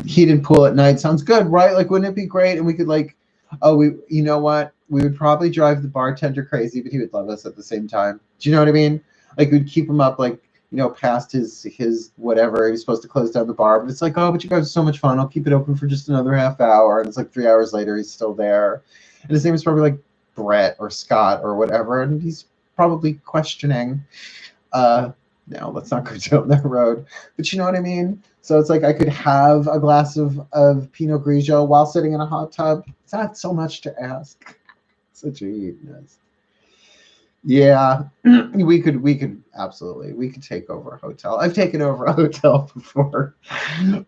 Heated pool at night sounds good, right? Like, wouldn't it be great? And we could, like, you know what? We would probably drive the bartender crazy, but he would love us at the same time. Do you know what I mean? Like, we'd keep him up, like, you know, past his whatever. He was supposed to close down the bar, but it's like, oh, but you guys are so much fun. I'll keep it open for just another half hour. And it's like 3 hours later, he's still there. And his name is probably like Brett or Scott or whatever. And he's probably questioning, no, let's not go down that road. But you know what I mean? So it's like I could have a glass of Pinot Grigio while sitting in a hot tub. It's not so much to ask. Such a hedonist. Yeah, we could absolutely. We could take over a hotel. I've taken over a hotel before.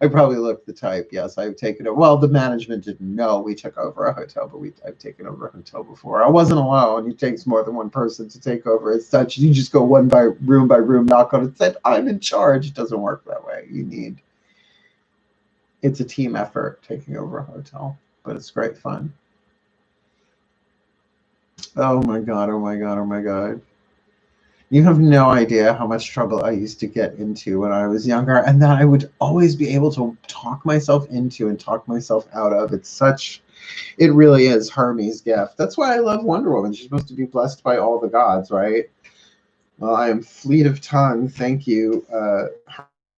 I probably looked the type. Yes, I've taken over. Well, the management didn't know we took over a hotel, but I've taken over a hotel before. I wasn't alone. It takes more than one person to take over. It's such, you just go one by room, knock on it, said, I'm in charge. It doesn't work that way. It's a team effort taking over a hotel, but it's great fun. Oh my God, oh my God, oh my God. You have no idea how much trouble I used to get into when I was younger, and that I would always be able to talk myself into and talk myself out of. It really is Hermes' gift. That's why I love Wonder Woman. She's supposed to be blessed by all the gods, right? Well, I am fleet of tongue. Thank you,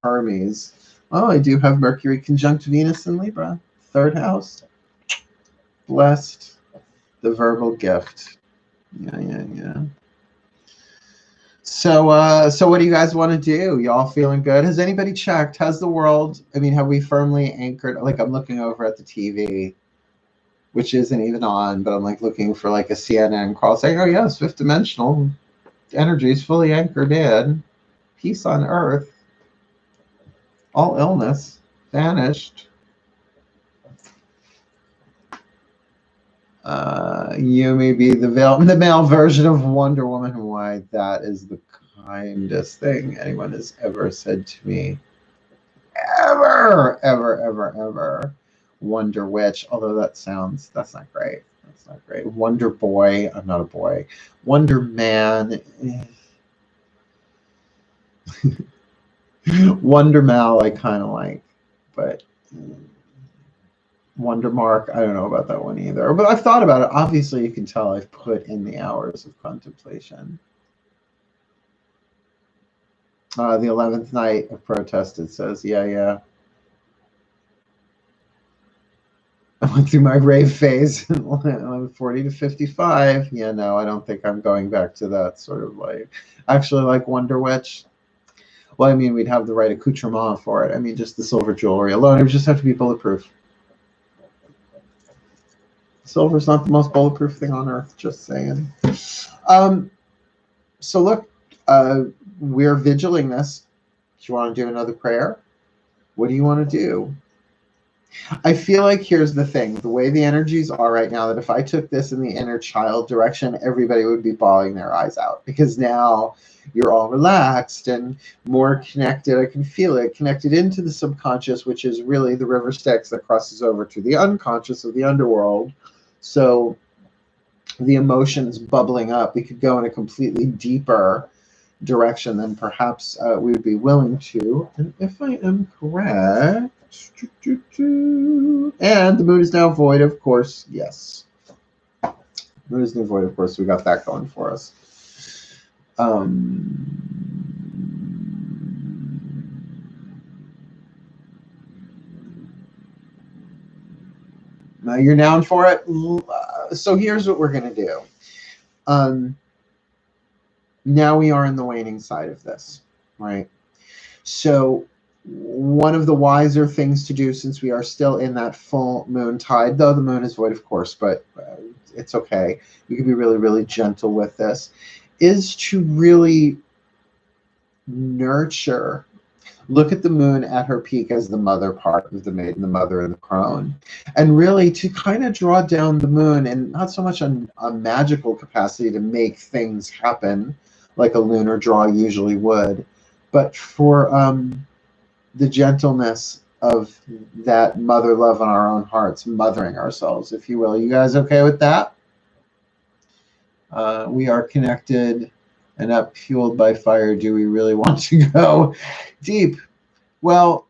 Hermes. Oh, I do have Mercury conjunct Venus in Libra. 3rd house. Blessed. The verbal gift. Yeah. So what do you guys want to do? Y'all feeling good? Has anybody checked? Has the world, I mean, have we firmly anchored? Like, I'm looking over at the TV, which isn't even on, but I'm like looking for like a CNN call saying, oh yes, 5th dimensional energy is fully anchored in. Peace on earth. All illness vanished. You may be the male version of Wonder Woman. Why, that is the kindest thing anyone has ever said to me. Ever. Wonder Witch. Although that's not great. That's not great. Wonder Boy. I'm not a boy. Wonder Man. Wonder Mal I kind of like, but Wonder Mark, I don't know about that one either. But I've thought about it. Obviously, you can tell I've put in the hours of contemplation. The 11th night of protest, it says. Yeah, yeah. I went through my rave phase. I'm 40 to 55. Yeah, no, I don't think I'm going back to that sort of life. Actually, like Wonder Witch. Well, I mean, we'd have the right accoutrement for it. I mean, just the silver jewelry alone, it would just have to be bulletproof. Silver's not the most bulletproof thing on earth, just saying. So look, we're vigiling this. Do you want to do another prayer? What do you want to do? I feel like here's the thing. The way the energies are right now, that if I took this in the inner child direction, everybody would be bawling their eyes out, because now you're all relaxed and more connected. I can feel it connected into the subconscious, which is really the river Styx that crosses over to the unconscious of the underworld. So the emotions bubbling up, we could go in a completely deeper direction than perhaps we would be willing to. And if I am correct, and the moon is now void, of course. Yes, moon is now void, of course. We got that going for us. Now you're down for it. So here's what we're gonna do. Now we are in the waning side of this, right? So one of the wiser things to do, since we are still in that full moon tide, though the moon is void, of course, but it's okay. We can be really, really gentle with this, is to really nurture. Look at the moon at her peak as the mother part of the maiden, the mother and the crone, and really to kind of draw down the moon, and not so much on a magical capacity to make things happen like a lunar draw usually would, but for the gentleness of that mother love in our own hearts, mothering ourselves, if you will. You guys okay with that? We are connected and up, fueled by fire. Do we really want to go deep? Well,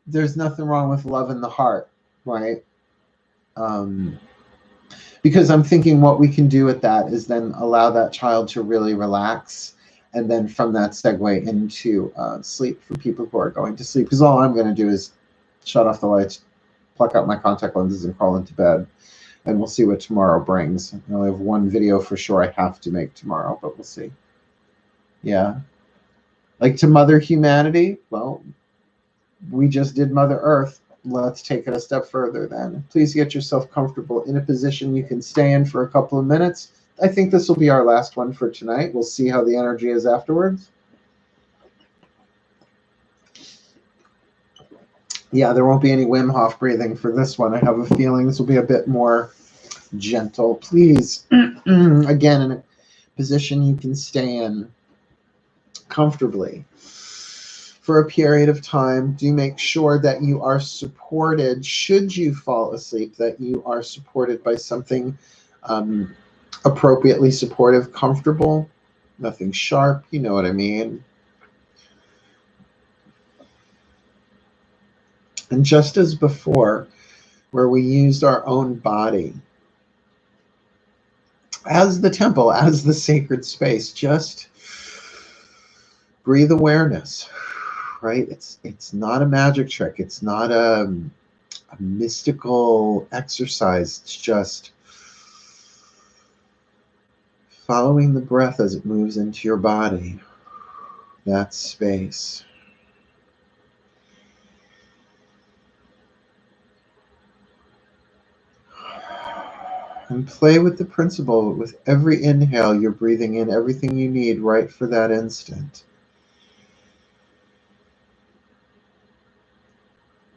there's nothing wrong with love in the heart, right? Because I'm thinking what we can do with that is then allow that child to really relax, and then from that segue into sleep for people who are going to sleep. Because all I'm going to do is shut off the lights, pluck out my contact lenses, and crawl into bed. And we'll see what tomorrow brings. I only have one video for sure I have to make tomorrow, but we'll see. Yeah. Like to mother humanity, well, we just did Mother Earth. Let's take it a step further then. Please get yourself comfortable in a position you can stay in for a couple of minutes. I think this will be our last one for tonight. We'll see how the energy is afterwards. Yeah, there won't be any Wim Hof breathing for this one. I have a feeling this will be a bit more gentle. Please, again, in a position you can stay in comfortably for a period of time. Do make sure that you are supported, should you fall asleep, that you are supported by something appropriately supportive, comfortable, nothing sharp, you know what I mean. And just as before, where we used our own body as the temple, as the sacred space, just breathe awareness, right? It's not a magic trick. It's not a mystical exercise. It's just following the breath as it moves into your body, that space. And play with the principle. With every inhale, you're breathing in everything you need right for that instant.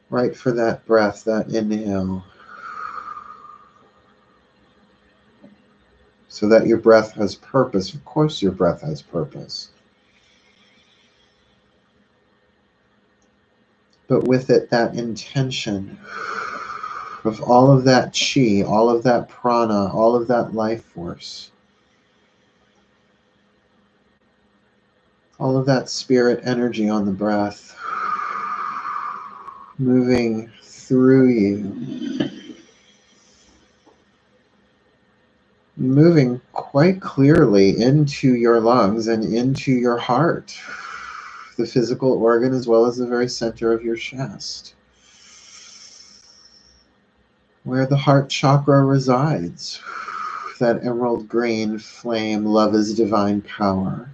Right for that breath, that inhale. So that your breath has purpose. Of course your breath has purpose. But with it, that intention of all of that chi, all of that prana, all of that life force, all of that spirit energy on the breath, moving through you, moving quite clearly into your lungs and into your heart, the physical organ as well as the very center of your chest, where the heart chakra resides. That emerald green flame, love is divine power.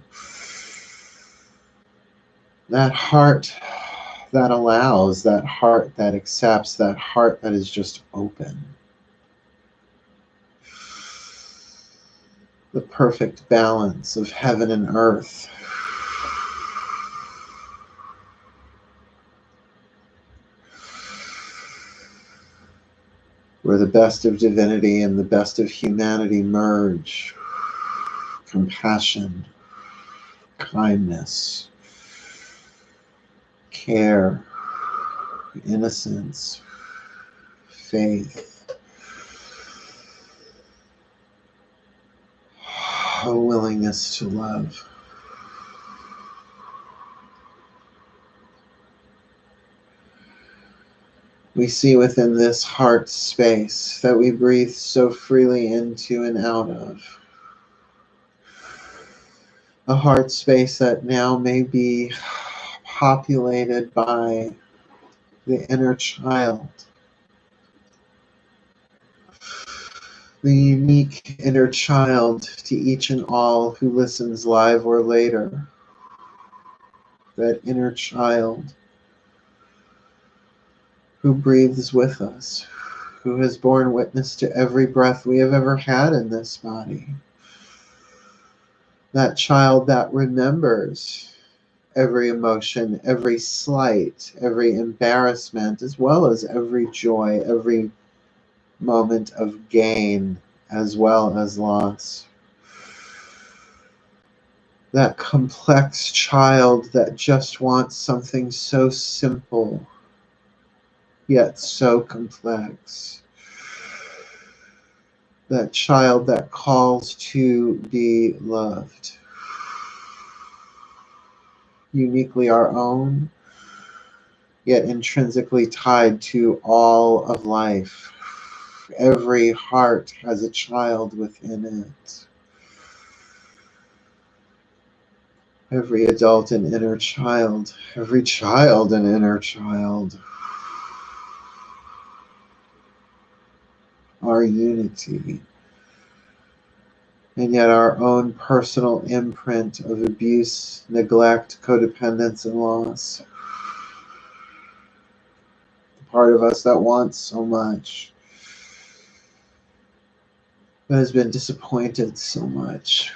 That heart that allows, that heart that accepts, that heart that is just open. The perfect balance of heaven and earth. Where the best of divinity and the best of humanity merge. Compassion, kindness, care, innocence, faith, a willingness to love. We see within this heart space that we breathe so freely into and out of. A heart space that now may be populated by the inner child. The unique inner child to each and all who listens live or later. That inner child who breathes with us, who has borne witness to every breath we have ever had in this body. That child that remembers every emotion, every slight, every embarrassment, as well as every joy, every moment of gain, as well as loss. That complex child that just wants something so simple, yet so complex. That child that calls to be loved. Uniquely our own, yet intrinsically tied to all of life. Every heart has a child within it. Every adult an inner child. Every child an inner child. Our unity. And yet our own personal imprint of abuse, neglect, codependence, and loss. The part of us that wants so much, but has been disappointed so much.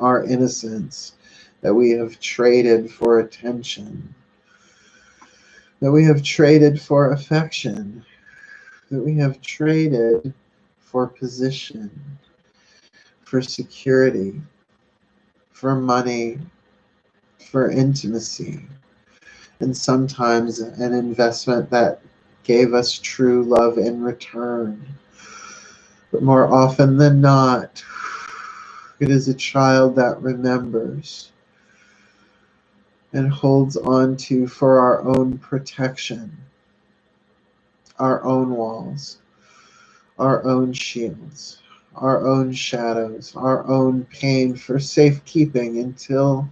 Our innocence that we have traded for attention, that we have traded for affection, that we have traded for position, for security, for money, for intimacy, and sometimes an investment that gave us true love in return. But more often than not, it is a child that remembers and holds on to for our own protection, our own walls, our own shields, our own shadows, our own pain for safekeeping until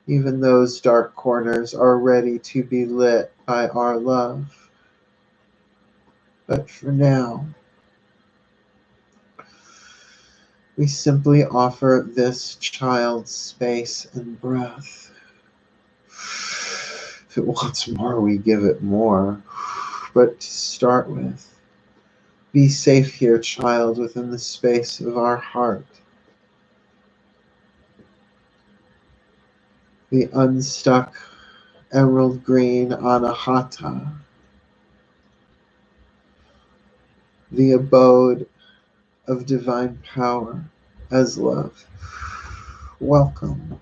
even those dark corners are ready to be lit by our love. But for now, we simply offer this child space and breath. If it wants more, we give it more. But to start with, be safe here, child, within the space of our heart. The unstuck emerald green anahata, the abode of divine power as love. Welcome.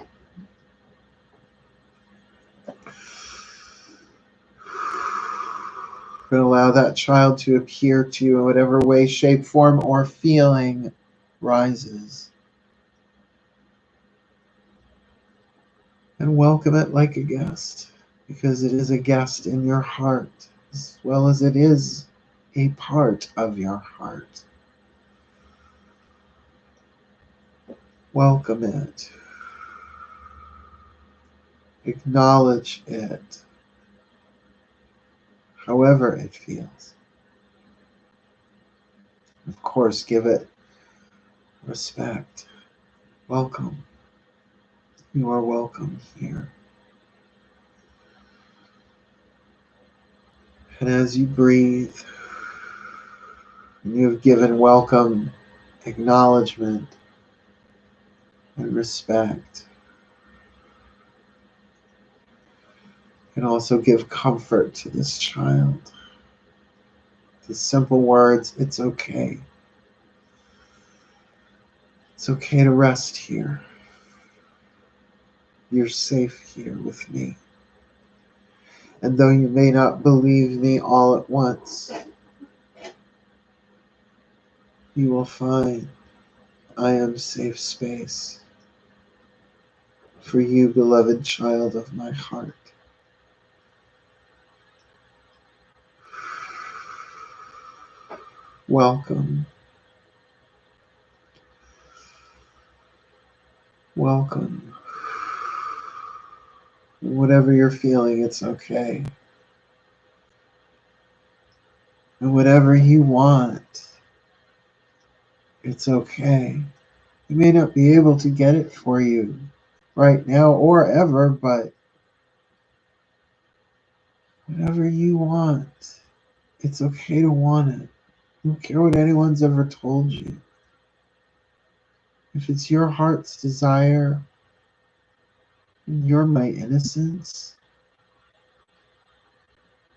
And allow that child to appear to you in whatever way, shape, form, or feeling rises. And welcome it like a guest, because it is a guest in your heart, as well as it is a part of your heart. Welcome it. Acknowledge it, however it feels. Of course, give it respect. Welcome. You are welcome here. And as you breathe, you have given welcome, acknowledgement, and respect. You can also give comfort to this child. The simple words, it's okay. It's okay to rest here. You're safe here with me. And though you may not believe me all at once, you will find I am safe space for you, beloved child of my heart. Welcome. Welcome. Whatever you're feeling, it's okay. And whatever you want, it's okay. You may not be able to get it for you right now or ever, but whatever you want, it's okay to want it. I don't care what anyone's ever told you. If it's your heart's desire, and you're my innocence,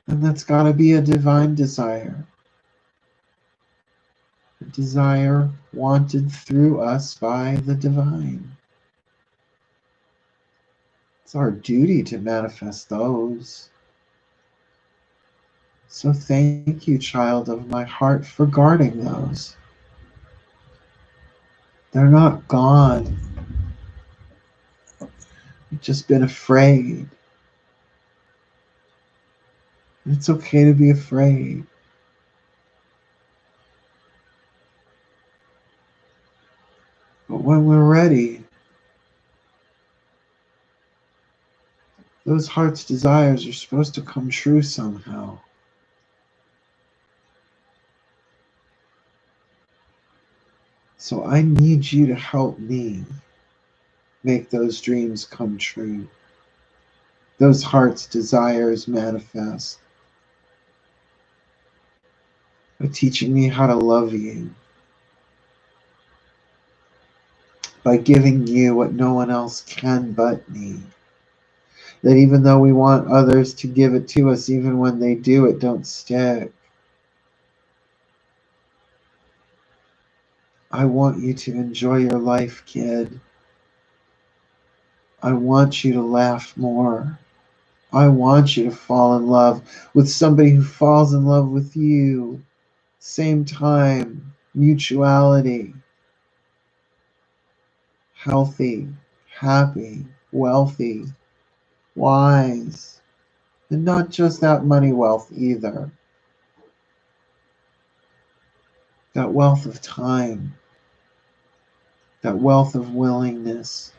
then that's got to be a divine desire. A desire wanted through us by the divine. It's our duty to manifest those. So thank you, child of my heart, for guarding those. They're not gone. You've just been afraid. It's okay to be afraid. But when we're ready, those heart's desires are supposed to come true somehow. So I need you to help me make those dreams come true. Those heart's desires manifest. By teaching me how to love you. By giving you what no one else can but me. That even though we want others to give it to us, even when they do, it don't stick. I want you to enjoy your life, kid. I want you to laugh more. I want you to fall in love with somebody who falls in love with you. Same time, mutuality. Healthy, happy, wealthy, wise. And not just that money wealth either. That wealth of time. That wealth of willingness.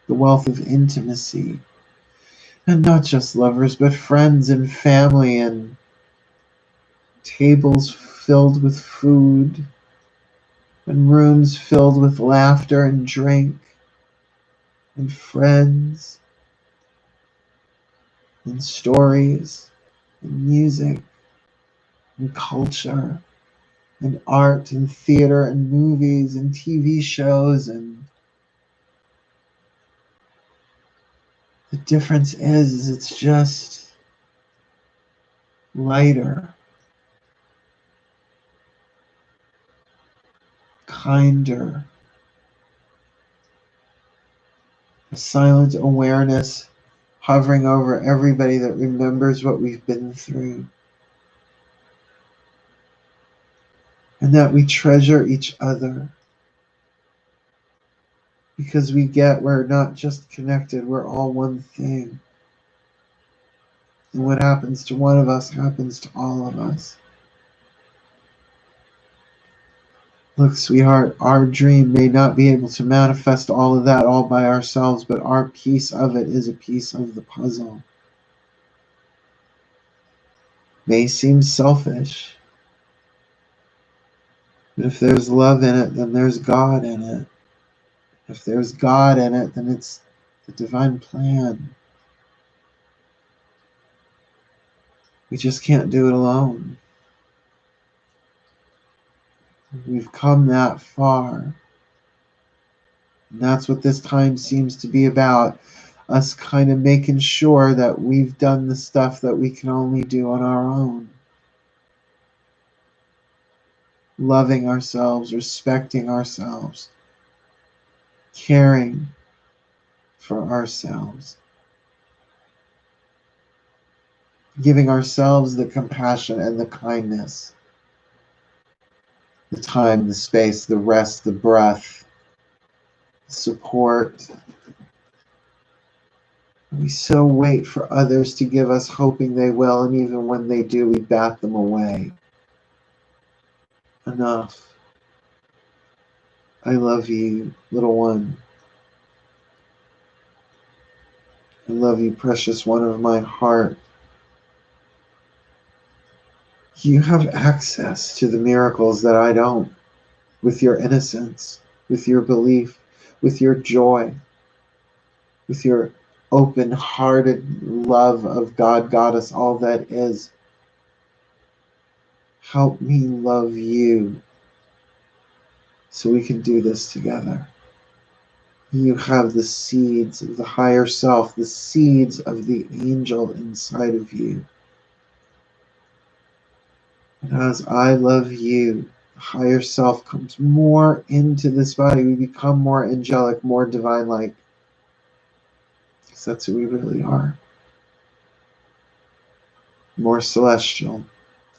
The wealth of intimacy. And not just lovers, but friends and family, and tables filled with food, and rooms filled with laughter and drink, and friends, and stories, and music, and culture, and art, and theater, and movies, and TV shows, and the difference is it's just lighter, kinder, a silent awareness hovering over everybody that remembers what we've been through. And that we treasure each other. Because we get we're not just connected, we're all one thing. And what happens to one of us happens to all of us. Look, sweetheart, our dream may not be able to manifest all of that all by ourselves, but our piece of it is a piece of the puzzle. May seem selfish, but if there's love in it, then there's God in it. If there's God in it, then it's the divine plan. We just can't do it alone. We've come that far. And that's what this time seems to be about. Us kind of making sure that we've done the stuff that we can only do on our own. Loving ourselves, respecting ourselves, caring for ourselves, giving ourselves the compassion and the kindness, the time, the space, the rest, the breath, the support. We so wait for others to give us, hoping they will, and even when they do, we bat them away. Enough. I love you, little one. I love you, precious one of my heart. You have access to the miracles that I don't, with your innocence, with your belief, with your joy, with your open-hearted love of God, Goddess, all that is. Help me love you so we can do this together. You have the seeds of the higher self, the seeds of the angel inside of you. And as I love you, the higher self comes more into this body. We become more angelic, more divine-like. Because that's who we really are. More celestial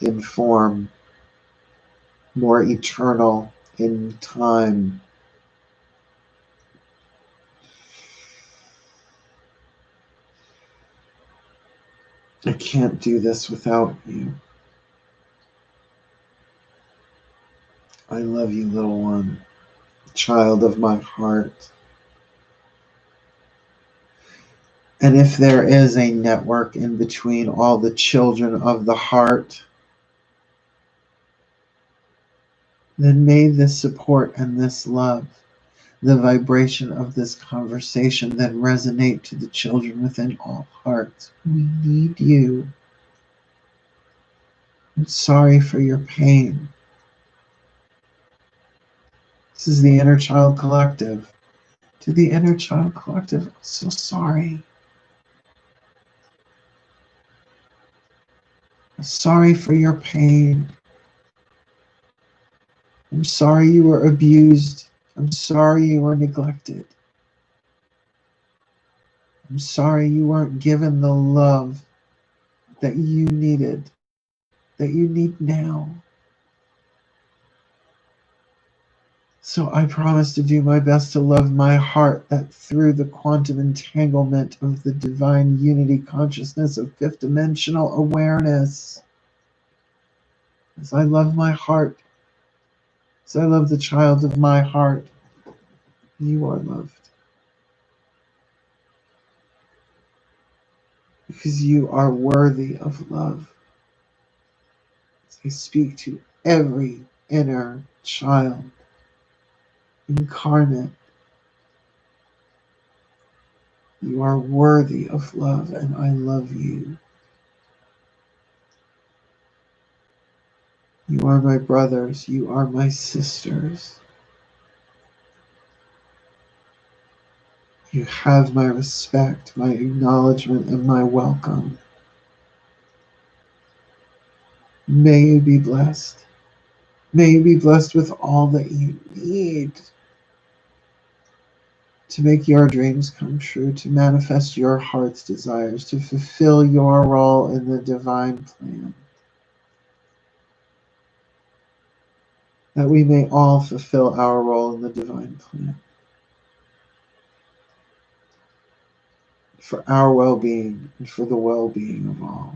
in form, more eternal in time. I can't do this without you. I love you, little one, child of my heart. And if there is a network in between all the children of the heart, then may this support and this love, the vibration of this conversation, then resonate to the children within all hearts. We need you. I'm sorry for your pain. This is the Inner Child Collective. To the Inner Child Collective, I'm so sorry. I'm sorry for your pain. I'm sorry you were abused. I'm sorry you were neglected. I'm sorry you weren't given the love that you needed, that you need now. So I promise to do my best to love my heart, that through the quantum entanglement of the divine unity consciousness of fifth dimensional awareness, as I love my heart, as I love the child of my heart, you are loved. Because you are worthy of love. As I speak to every inner child incarnate, you are worthy of love, and I love you. You are my brothers. You are my sisters. You have my respect, my acknowledgement, and my welcome. May you be blessed. May you be blessed with all that you need to make your dreams come true, to manifest your heart's desires, to fulfill your role in the divine plan. That we may all fulfill our role in the divine plan. For our well-being and for the well-being of all.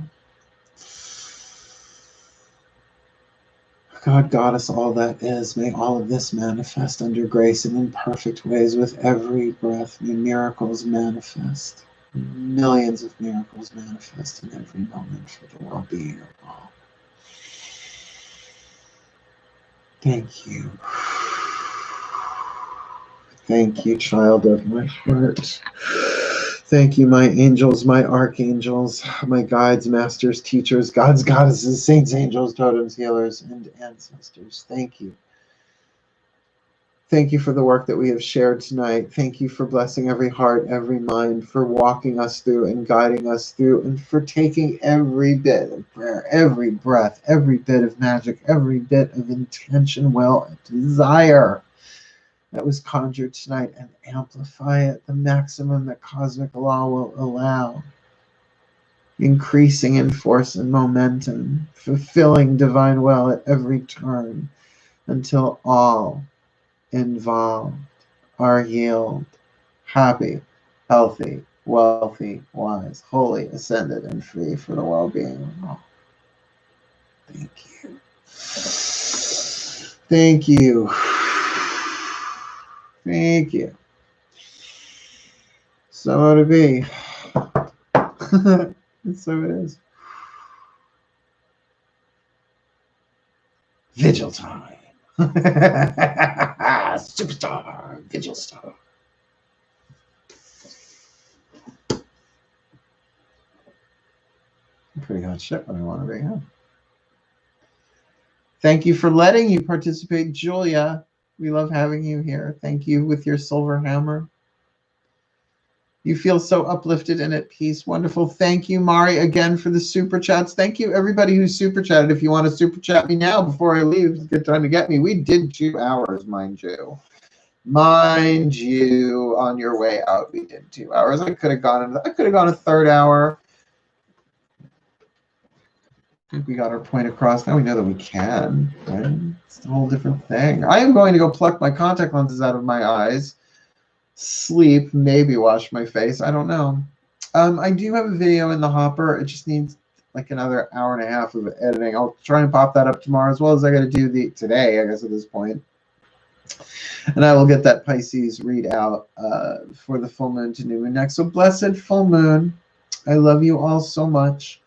God, Goddess, all that is, may all of this manifest under grace in imperfect ways with every breath. May miracles manifest. Millions of miracles manifest in every moment for the well-being of all. Thank you. Thank you, child of my heart. Thank you, my angels, my archangels, my guides, masters, teachers, gods, goddesses, saints, angels, totems, healers, and ancestors. Thank you. Thank you for the work that we have shared tonight. Thank you for blessing every heart, every mind, for walking us through and guiding us through, and for taking every bit of prayer, every breath, every bit of magic, every bit of intention, will, and desire that was conjured tonight, and amplify it the maximum that cosmic law will allow, increasing in force and momentum, fulfilling divine will at every turn, until all involved are healed, happy, healthy, wealthy, wise, holy, ascended, and free for the well-being of all. Thank you. Thank you. Thank you. So to be. So it is. Vigil time. Superstar. Vigil star. I'm pretty hot shit when I want to be, huh? Thank you for letting you participate, Julia. We love having you here. Thank you with your silver hammer. You feel so uplifted and at peace. Wonderful. Thank you, Mari, again for the super chats. Thank you, everybody who super chatted. If you want to super chat me now before I leave, it's a good time to get me. We did 2 hours, mind you. Mind you, on your way out, we did 2 hours. I could have gone a third hour. I think we got our point across. Now we know that we can, right? It's a whole different thing. I am going to go pluck my contact lenses out of my eyes, sleep, maybe wash my face. I don't know. I do have a video in the hopper. It just needs like another hour and a half of editing. I'll try and pop that up tomorrow, as well as I got to do today, I guess, at this point. And I will get that Pisces readout for the full moon to new moon next. So blessed full moon. I love you all so much.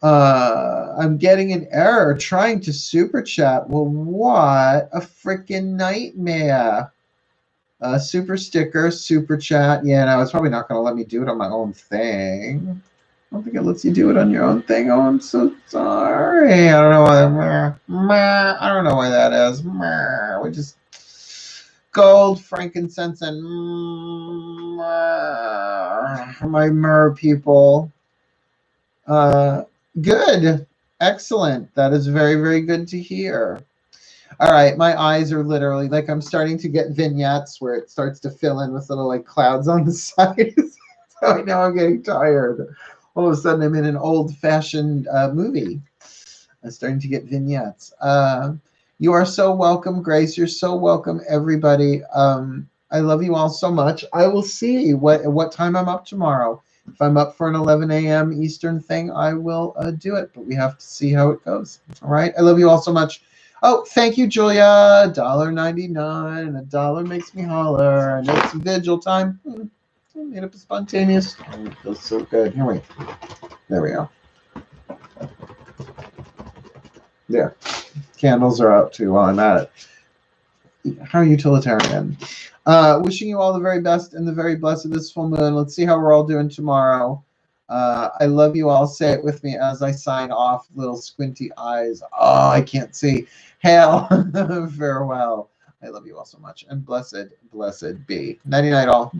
I'm getting an error trying to super chat. Well, what a freaking nightmare. Super sticker, super chat. Yeah, no, it's probably not going to let me do it on my own thing. I don't think it lets you do it on your own thing. Oh, I'm so sorry. I don't know why. I don't know why that is. We just gold, frankincense, and my myrrh people. Good. Excellent. That is very, very good to hear. All right, my eyes are literally, like, I'm starting to get vignettes where it starts to fill in with little, like, clouds on the side. So I know I'm getting tired. All of a sudden, I'm in an old-fashioned movie. I'm starting to get vignettes. You are so welcome, Grace. You're so welcome, everybody. I love you all so much. I will see what time I'm up tomorrow. If I'm up for an 11 a.m. Eastern thing, I will do it. But we have to see how it goes. All right? I love you all so much. Oh, thank you, Julia. $1.99. $1 makes me holler. And it's vigil time. I made up a spontaneous. Oh, it feels so good. Here, wait. There we go. There. Candles are out too while I'm at it. How utilitarian. Wishing you all the very best and the very blessed this full moon. Let's see how we're all doing tomorrow. I love you all. Say it with me as I sign off. Little squinty eyes. Oh, I can't see. Hail. Farewell. I love you all so much. And blessed, blessed be. Nighty night all.